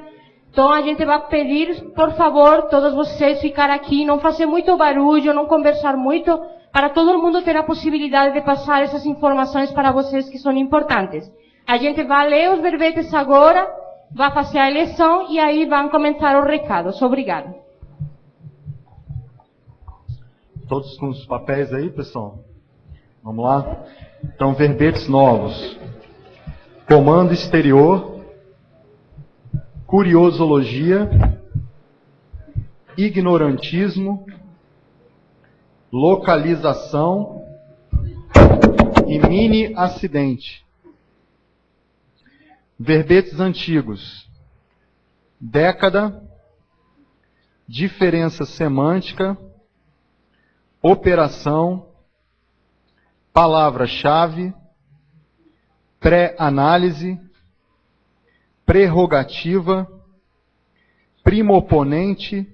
Então, a gente vai pedir, por favor, todos vocês ficar aqui, não fazer muito barulho, não conversar muito, para todo mundo ter a possibilidade de passar essas informações para vocês que são importantes. A gente vai ler os verbetes agora, vai fazer a eleição e aí vão começar os recados. Obrigada. Todos com os papéis aí, pessoal? Vamos lá? Então, verbetes novos. Comando exterior, curiosologia, ignorantismo, localização e mini acidente. Verbetes antigos. Década, diferença semântica, operação, palavra-chave, pré-análise, prerrogativa, primoponente,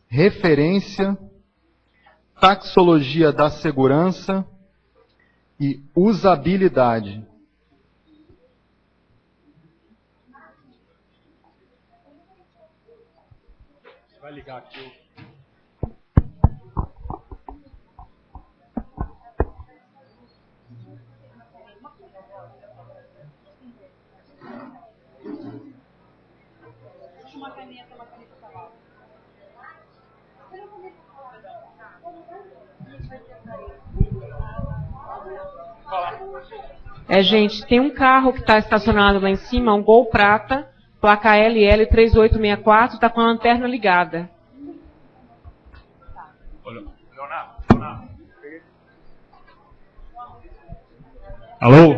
referência, taxologia da segurança e usabilidade. Vai ligar aqui. Uma caneta pra lá. Gente, tem um carro que está estacionado lá em cima, um Gol Prata, placa LL 3864, está com a lanterna ligada. Alô?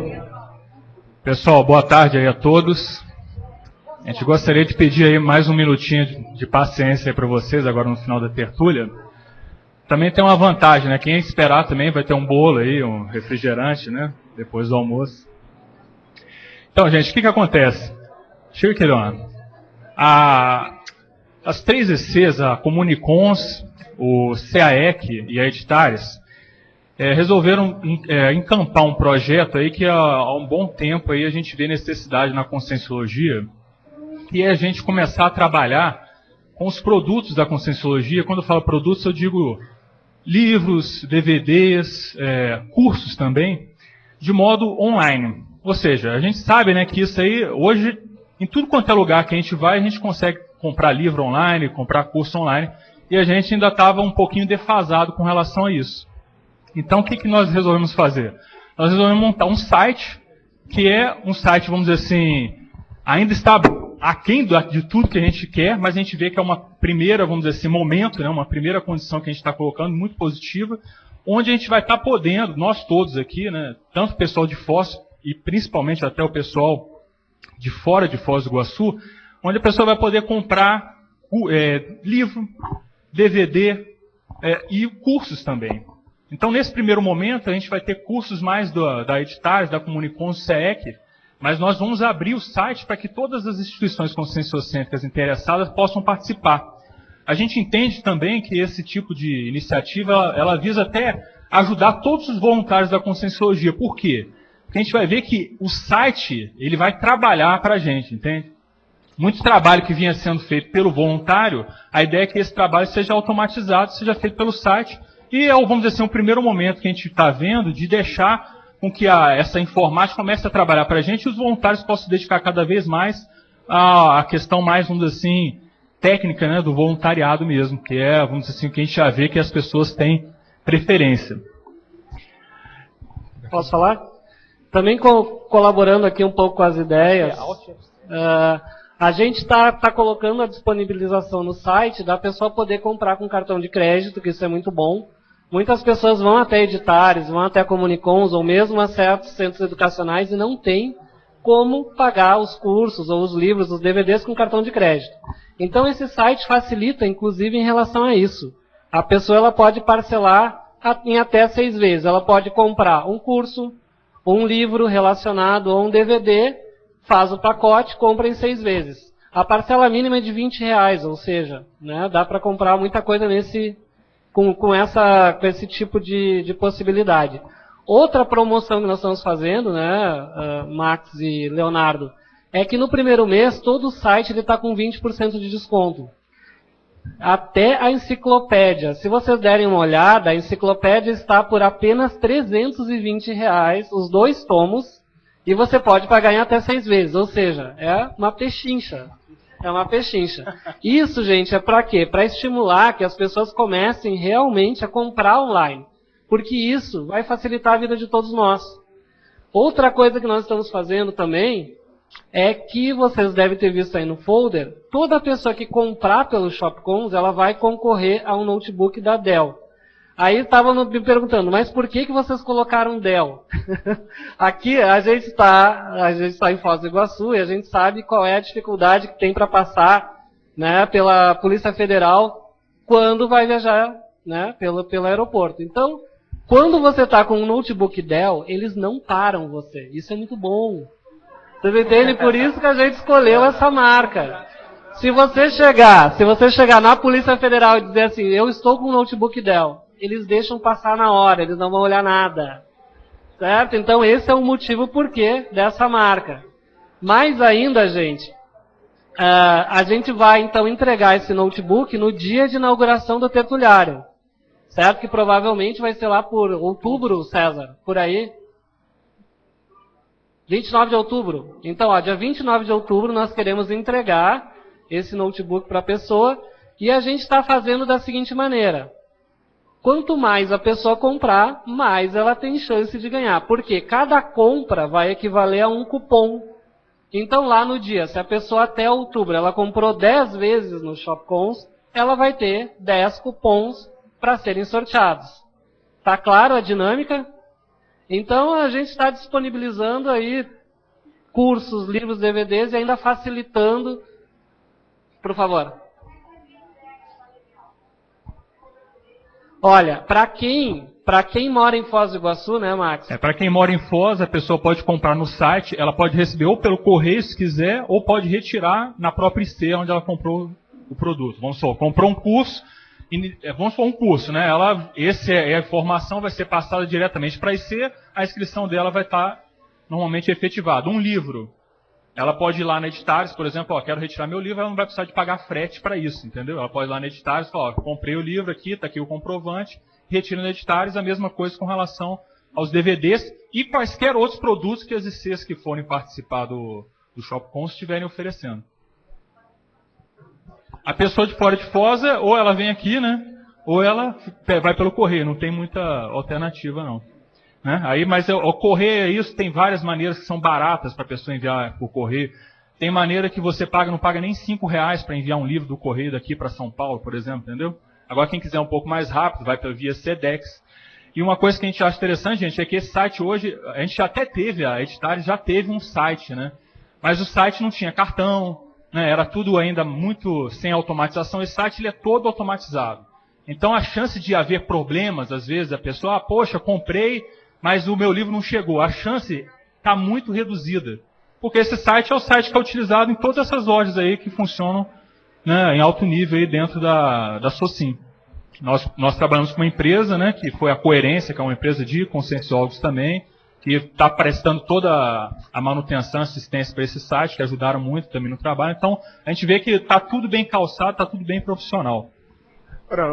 Pessoal, boa tarde aí a todos. A gente gostaria de pedir aí mais um minutinho de paciência para vocês agora no final da tertúlia. Também tem uma vantagem, né? Quem esperar também vai ter um bolo aí, um refrigerante, né? Depois do almoço. Então, gente, o que acontece? Chega aqui, Leonardo. As 3 ECs, a Comunicons, o CAEC e a Editares, resolveram encampar um projeto aí que há um bom tempo aí a gente vê necessidade na Conscienciologia, que é a gente começar a trabalhar com os produtos da Conscienciologia. Quando eu falo produtos, eu digo livros, DVDs, cursos também, de modo online. Ou seja, a gente sabe, né, que isso aí, hoje, em tudo quanto é lugar que a gente vai, a gente consegue comprar livro online, comprar curso online, e a gente ainda estava um pouquinho defasado com relação a isso. Então, o que nós resolvemos fazer? Nós resolvemos montar um site, que é um site, vamos dizer assim, ainda está aquém de tudo que a gente quer, mas a gente vê que é uma primeira, vamos dizer assim, momento, né, uma primeira condição que a gente está colocando, muito positiva, onde a gente vai estar podendo, nós todos aqui, né, tanto o pessoal de Foz e principalmente até o pessoal de fora de Foz do Iguaçu, onde a pessoa vai poder comprar livro, DVD e cursos também. Então, nesse primeiro momento, a gente vai ter cursos mais da Editares, da Comunicons, CEEC, mas nós vamos abrir o site para que todas as instituições conscienciocêntricas interessadas possam participar. A gente entende também que esse tipo de iniciativa, ela visa até ajudar todos os voluntários da Conscienciologia. Por quê? Porque a gente vai ver que o site, ele vai trabalhar para a gente, entende? Muito trabalho que vinha sendo feito pelo voluntário, a ideia é que esse trabalho seja automatizado, seja feito pelo site, e é, vamos dizer assim, o primeiro momento que a gente está vendo de deixar com que essa informática comece a trabalhar para a gente e os voluntários possam se dedicar cada vez mais à questão mais, vamos dizer assim, técnica, né, do voluntariado mesmo, que é, vamos dizer assim, o que a gente já vê que as pessoas têm preferência. Posso falar? Também colaborando aqui um pouco com as ideias, a gente está colocando a disponibilização no site da pessoa poder comprar com cartão de crédito, que isso é muito bom. Muitas pessoas vão até Editares, vão até a Comunicons, ou mesmo a certos centros educacionais e não tem como pagar os cursos, ou os livros, os DVDs com cartão de crédito. Então esse site facilita, inclusive, em relação a isso. A pessoa ela pode parcelar em até 6 vezes. Ela pode comprar um curso, um livro relacionado ou um DVD, faz o pacote, compra em 6 vezes. A parcela mínima é de R$20, ou seja, né, dá para comprar muita coisa com esse tipo de possibilidade. Outra promoção que nós estamos fazendo, né, Max e Leonardo, é que no primeiro mês todo o site está com 20% de desconto. Até a enciclopédia. Se vocês derem uma olhada, a enciclopédia está por apenas R$320, os 2 tomos, e você pode pagar em até 6 vezes. Ou seja, é uma pechincha. É uma pechincha. Isso, gente, é para quê? Para estimular que as pessoas comecem realmente a comprar online. Porque isso vai facilitar a vida de todos nós. Outra coisa que nós estamos fazendo também é que vocês devem ter visto aí no folder, toda pessoa que comprar pelo Shopcons, ela vai concorrer a um notebook da Dell. Aí estavam me perguntando, mas por que vocês colocaram Dell? Aqui a gente está em Foz do Iguaçu e a gente sabe qual é a dificuldade que tem para passar, né, pela Polícia Federal quando vai viajar, né, pelo aeroporto. Então, quando você está com um notebook Dell, eles não param você. Isso é muito bom. Vocês entendem? Por isso que a gente escolheu essa marca. Se você chegar na Polícia Federal e dizer assim, eu estou com um notebook Dell, eles deixam passar na hora, eles não vão olhar nada. Certo? Então esse é o motivo porquê dessa marca. Mais ainda, gente, a gente vai então entregar esse notebook no dia de inauguração do tertuliário. Certo? Que provavelmente vai ser lá por outubro, César, por aí. 29 de outubro. Então, dia 29 de outubro nós queremos entregar esse notebook para a pessoa e a gente está fazendo da seguinte maneira. Quanto mais a pessoa comprar, mais ela tem chance de ganhar. Porque cada compra vai equivaler a um cupom. Então lá no dia, se a pessoa até outubro ela comprou 10 vezes no Shopcons, ela vai ter 10 cupons para serem sorteados. Tá claro a dinâmica? Então a gente está disponibilizando aí cursos, livros, DVDs e ainda facilitando. Por favor. Olha, para quem mora em Foz do Iguaçu, né, Max? Para quem mora em Foz, a pessoa pode comprar no site, ela pode receber ou pelo correio, se quiser, ou pode retirar na própria IC, onde ela comprou o produto. Vamos supor, comprou um curso, vamos supor um curso, né? A informação vai ser passada diretamente para a IC, a inscrição dela vai estar normalmente efetivada. Um livro, ela pode ir lá na Editares, por exemplo, quero retirar meu livro, ela não vai precisar de pagar frete para isso, entendeu? Ela pode ir lá na Editares e falar, comprei o livro aqui, está aqui o comprovante, retira na Editares, a mesma coisa com relação aos DVDs e quaisquer outros produtos que as ICs que forem participar do Shopcons estiverem oferecendo. A pessoa de fora de Foz, ou ela vem aqui, né? Ou ela vai pelo correio, não tem muita alternativa não. Né? Mas o correio, isso tem várias maneiras que são baratas para a pessoa enviar por correio. Tem maneira que você não paga nem R$5 para enviar um livro do correio daqui para São Paulo, por exemplo, entendeu? Agora quem quiser um pouco mais rápido, vai via Sedex. E uma coisa que a gente acha interessante, gente, é que esse site hoje, a gente até teve, a Editares já teve um site, né? Mas o site não tinha cartão, né? Era tudo ainda muito sem automatização. Esse site ele é todo automatizado. Então a chance de haver problemas, às vezes, a pessoa, poxa, comprei, mas o meu livro não chegou. A chance está muito reduzida. Porque esse site é o site que é utilizado em todas essas lojas aí que funcionam, né, em alto nível aí dentro da Socim. Nós trabalhamos com uma empresa, né, que foi a Coerência, que é uma empresa de conscienciólogos também, que está prestando toda a manutenção e assistência para esse site, que ajudaram muito também no trabalho. Então, a gente vê que está tudo bem calçado, está tudo bem profissional.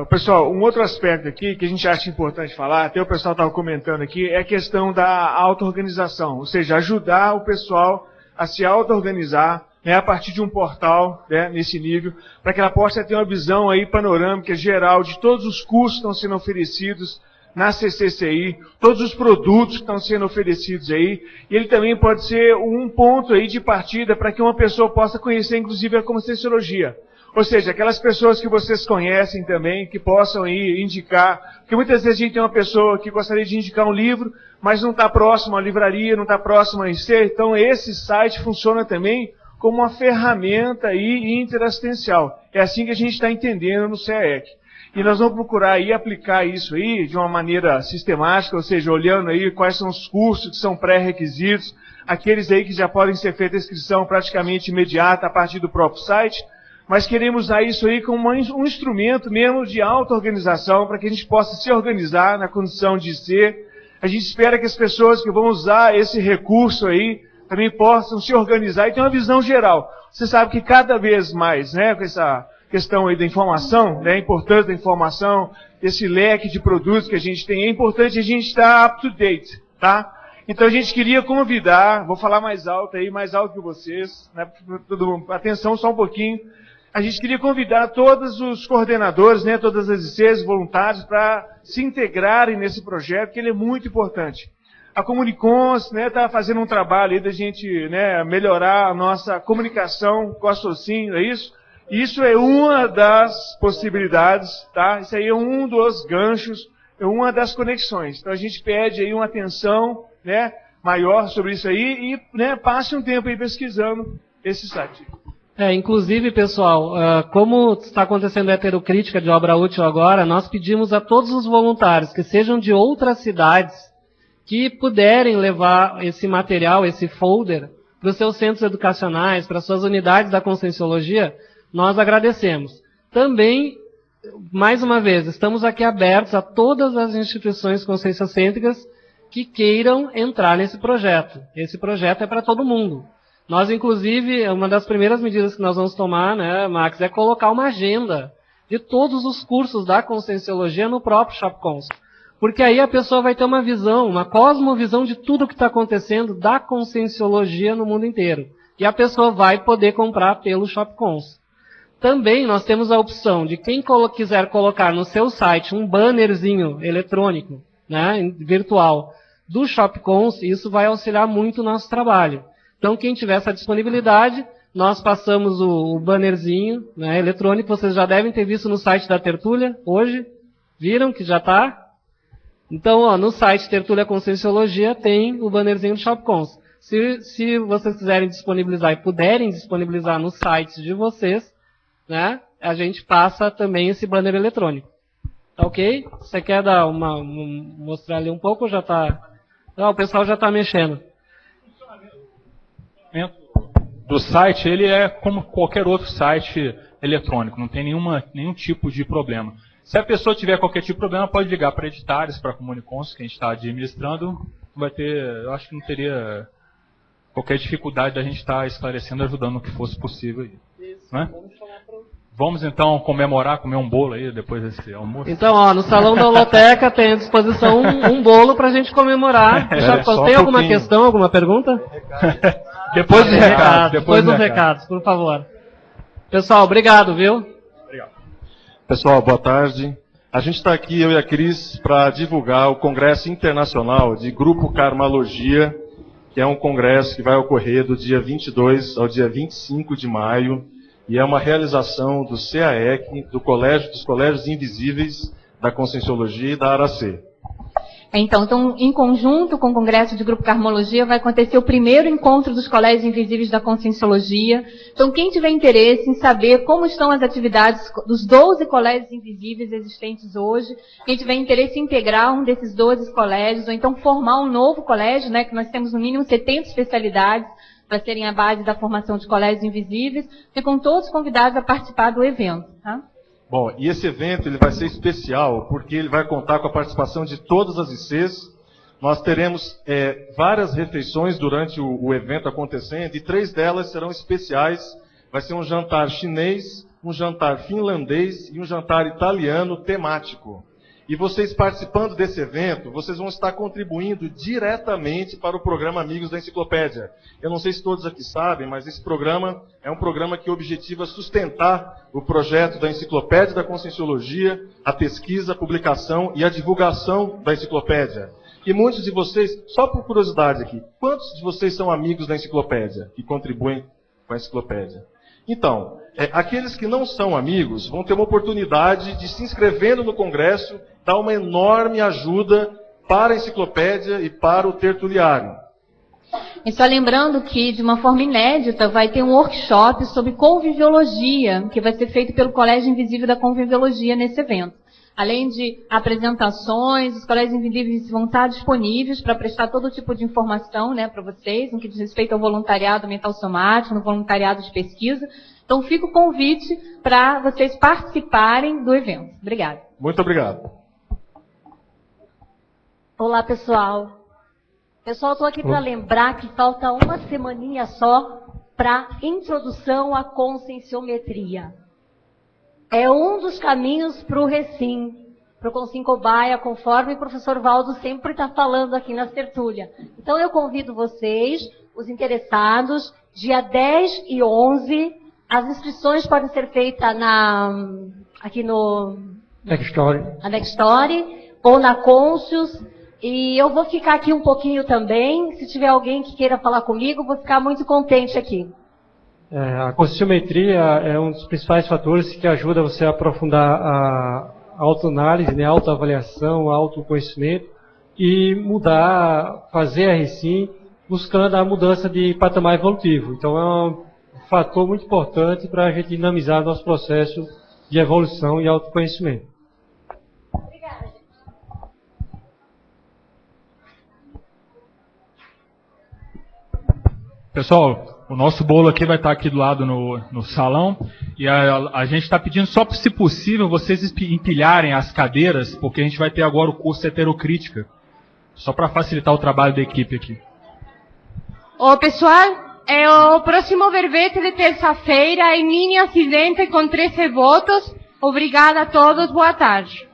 Pessoal, um outro aspecto aqui que a gente acha importante falar, até o pessoal estava comentando aqui, é a questão da auto-organização, ou seja, ajudar o pessoal a se auto-organizar, né, a partir de um portal, né, nesse nível, para que ela possa ter uma visão aí panorâmica geral de todos os cursos que estão sendo oferecidos na CCCI, todos os produtos que estão sendo oferecidos aí, e ele também pode ser um ponto aí de partida para que uma pessoa possa conhecer, inclusive, a Conscienciologia. Ou seja, aquelas pessoas que vocês conhecem também, que possam ir indicar, porque muitas vezes a gente tem uma pessoa que gostaria de indicar um livro, mas não está próximo à livraria, não está próximo à IC, então esse site funciona também como uma ferramenta aí interassistencial. É assim que a gente está entendendo no CAEC. E nós vamos procurar aí aplicar isso aí de uma maneira sistemática, ou seja, olhando aí quais são os cursos que são pré-requisitos, aqueles aí que já podem ser feita a inscrição praticamente imediata a partir do próprio site, mas queremos usar isso aí como um instrumento mesmo de auto-organização para que a gente possa se organizar na condição de ser. A gente espera que as pessoas que vão usar esse recurso aí também possam se organizar e ter uma visão geral. Você sabe que cada vez mais, né, com essa questão aí da informação, né, a importância da informação, esse leque de produtos que a gente tem, é importante a gente estar up to date, tá? Então a gente queria convidar, vou falar mais alto aí, mais alto que vocês, né, atenção só um pouquinho. A gente queria convidar todos os coordenadores, né, todas as ICs, voluntários, para se integrarem nesse projeto, que ele é muito importante. A Comunicons está fazendo um trabalho aí da gente, né, melhorar a nossa comunicação com a Socim, não é isso? Isso é uma das possibilidades, tá? Isso aí é um dos ganchos, é uma das conexões. Então a gente pede aí uma atenção, né, maior sobre isso aí e, né, passe um tempo aí pesquisando esse site. Inclusive, pessoal, como está acontecendo a heterocrítica de obra útil agora, nós pedimos a todos os voluntários que sejam de outras cidades que puderem levar esse material, esse folder, para os seus centros educacionais, para as suas unidades da Conscienciologia, nós agradecemos. Também, mais uma vez, estamos aqui abertos a todas as instituições conscienciocêntricas que queiram entrar nesse projeto. Esse projeto é para todo mundo. Nós, inclusive, uma das primeiras medidas que nós vamos tomar, né, Max, é colocar uma agenda de todos os cursos da Conscienciologia no próprio Shopcons. Porque aí a pessoa vai ter uma visão, uma cosmovisão de tudo o que está acontecendo da Conscienciologia no mundo inteiro. E a pessoa vai poder comprar pelo Shopcons. Também nós temos a opção de quem quiser colocar no seu site um bannerzinho eletrônico, né, virtual, do ShopCons, isso vai auxiliar muito o nosso trabalho. Então, quem tiver essa disponibilidade, nós passamos o bannerzinho, né, eletrônico, vocês já devem ter visto no site da Tertúlia, hoje, viram que já está? Então, ó, no site Tertúlia Conscienciologia tem o bannerzinho do ShopCons. Se vocês quiserem disponibilizar e puderem disponibilizar no site de vocês, né, a gente passa também esse banner eletrônico. Tá ok? Você quer dar mostrar ali um pouco ou já está... Não, o pessoal já está mexendo. Do site, ele é como qualquer outro site eletrônico, não tem nenhum tipo de problema. Se a pessoa tiver qualquer tipo de problema, pode ligar para Editares, para a Comunicons, que a gente está administrando, vai ter, eu acho que não teria qualquer dificuldade da gente estar esclarecendo, ajudando no que fosse possível. Né? Vamos então comer um bolo aí depois desse almoço. Então, ó, no salão da holoteca tem à disposição um bolo para a gente comemorar. Tem alguma questão, alguma pergunta? Depois dos recados. Depois dos recados, por favor. Pessoal, obrigado, viu? Obrigado. Pessoal, boa tarde. A gente está aqui, eu e a Cris, para divulgar o Congresso Internacional de Grupo Karmalogia, que é um congresso que vai ocorrer do dia 22 ao dia 25 de maio, e é uma realização do CAEC, dos Colégios Invisíveis da Conscienciologia e da ARAC. Então, em conjunto com o Congresso de Grupo Karmologia, vai acontecer o primeiro encontro dos Colégios Invisíveis da Conscienciologia. Então, quem tiver interesse em saber como estão as atividades dos 12 Colégios Invisíveis existentes hoje, quem tiver interesse em integrar um desses 12 colégios, ou então formar um novo colégio, né, que nós temos no mínimo 70 especialidades para serem a base da formação de Colégios Invisíveis, ficam todos convidados a participar do evento, tá? Bom, e esse evento ele vai ser especial porque ele vai contar com a participação de todas as ICs. Nós teremos várias refeições durante o evento acontecendo e 3 delas serão especiais. Vai ser um jantar chinês, um jantar finlandês e um jantar italiano temático. E vocês participando desse evento, vocês vão estar contribuindo diretamente para o programa Amigos da Enciclopédia. Eu não sei se todos aqui sabem, mas esse programa é um programa que objetiva sustentar o projeto da Enciclopédia da Conscienciologia, a pesquisa, a publicação e a divulgação da enciclopédia. E muitos de vocês, só por curiosidade aqui, quantos de vocês são amigos da enciclopédia e contribuem com a enciclopédia? Então, aqueles que não são amigos vão ter uma oportunidade de se inscrevendo no Congresso, dar uma enorme ajuda para a enciclopédia e para o tertuliário. E só lembrando que, de uma forma inédita, vai ter um workshop sobre conviviologia, que vai ser feito pelo Colégio Invisível da Conviviologia nesse evento. Além de apresentações, os colégios invisíveis vão estar disponíveis para prestar todo tipo de informação, né, para vocês, no que diz respeito ao voluntariado mental somático, no voluntariado de pesquisa. Então, fica o convite para vocês participarem do evento. Obrigada. Muito obrigado. Olá, pessoal. Pessoal, estou aqui para lembrar que falta uma semaninha só para introdução à conscienciometria. É um dos caminhos para o Recim, para o Consim Cobaia, conforme o professor Valdo sempre está falando aqui na tertúlia. Então eu convido vocês, os interessados, dia 10 e 11, as inscrições podem ser feitas aqui no Nextory ou na Conscius. E eu vou ficar aqui um pouquinho também. Se tiver alguém que queira falar comigo, vou ficar muito contente aqui. A conscienciometria é um dos principais fatores que ajuda você a aprofundar a autoanálise, né, a autoavaliação, o autoconhecimento e mudar, fazer a Recim buscando a mudança de patamar evolutivo. Então é um fator muito importante para a gente dinamizar nosso processo de evolução e autoconhecimento. Obrigada, gente. Pessoal, o nosso bolo aqui vai estar aqui do lado no salão e a gente está pedindo só, se possível, vocês empilharem as cadeiras, porque a gente vai ter agora o curso Heterocrítica, só para facilitar o trabalho da equipe aqui. Ô, pessoal, o próximo verbete de terça-feira em linha acidente com 13 votos. Obrigada a todos, boa tarde.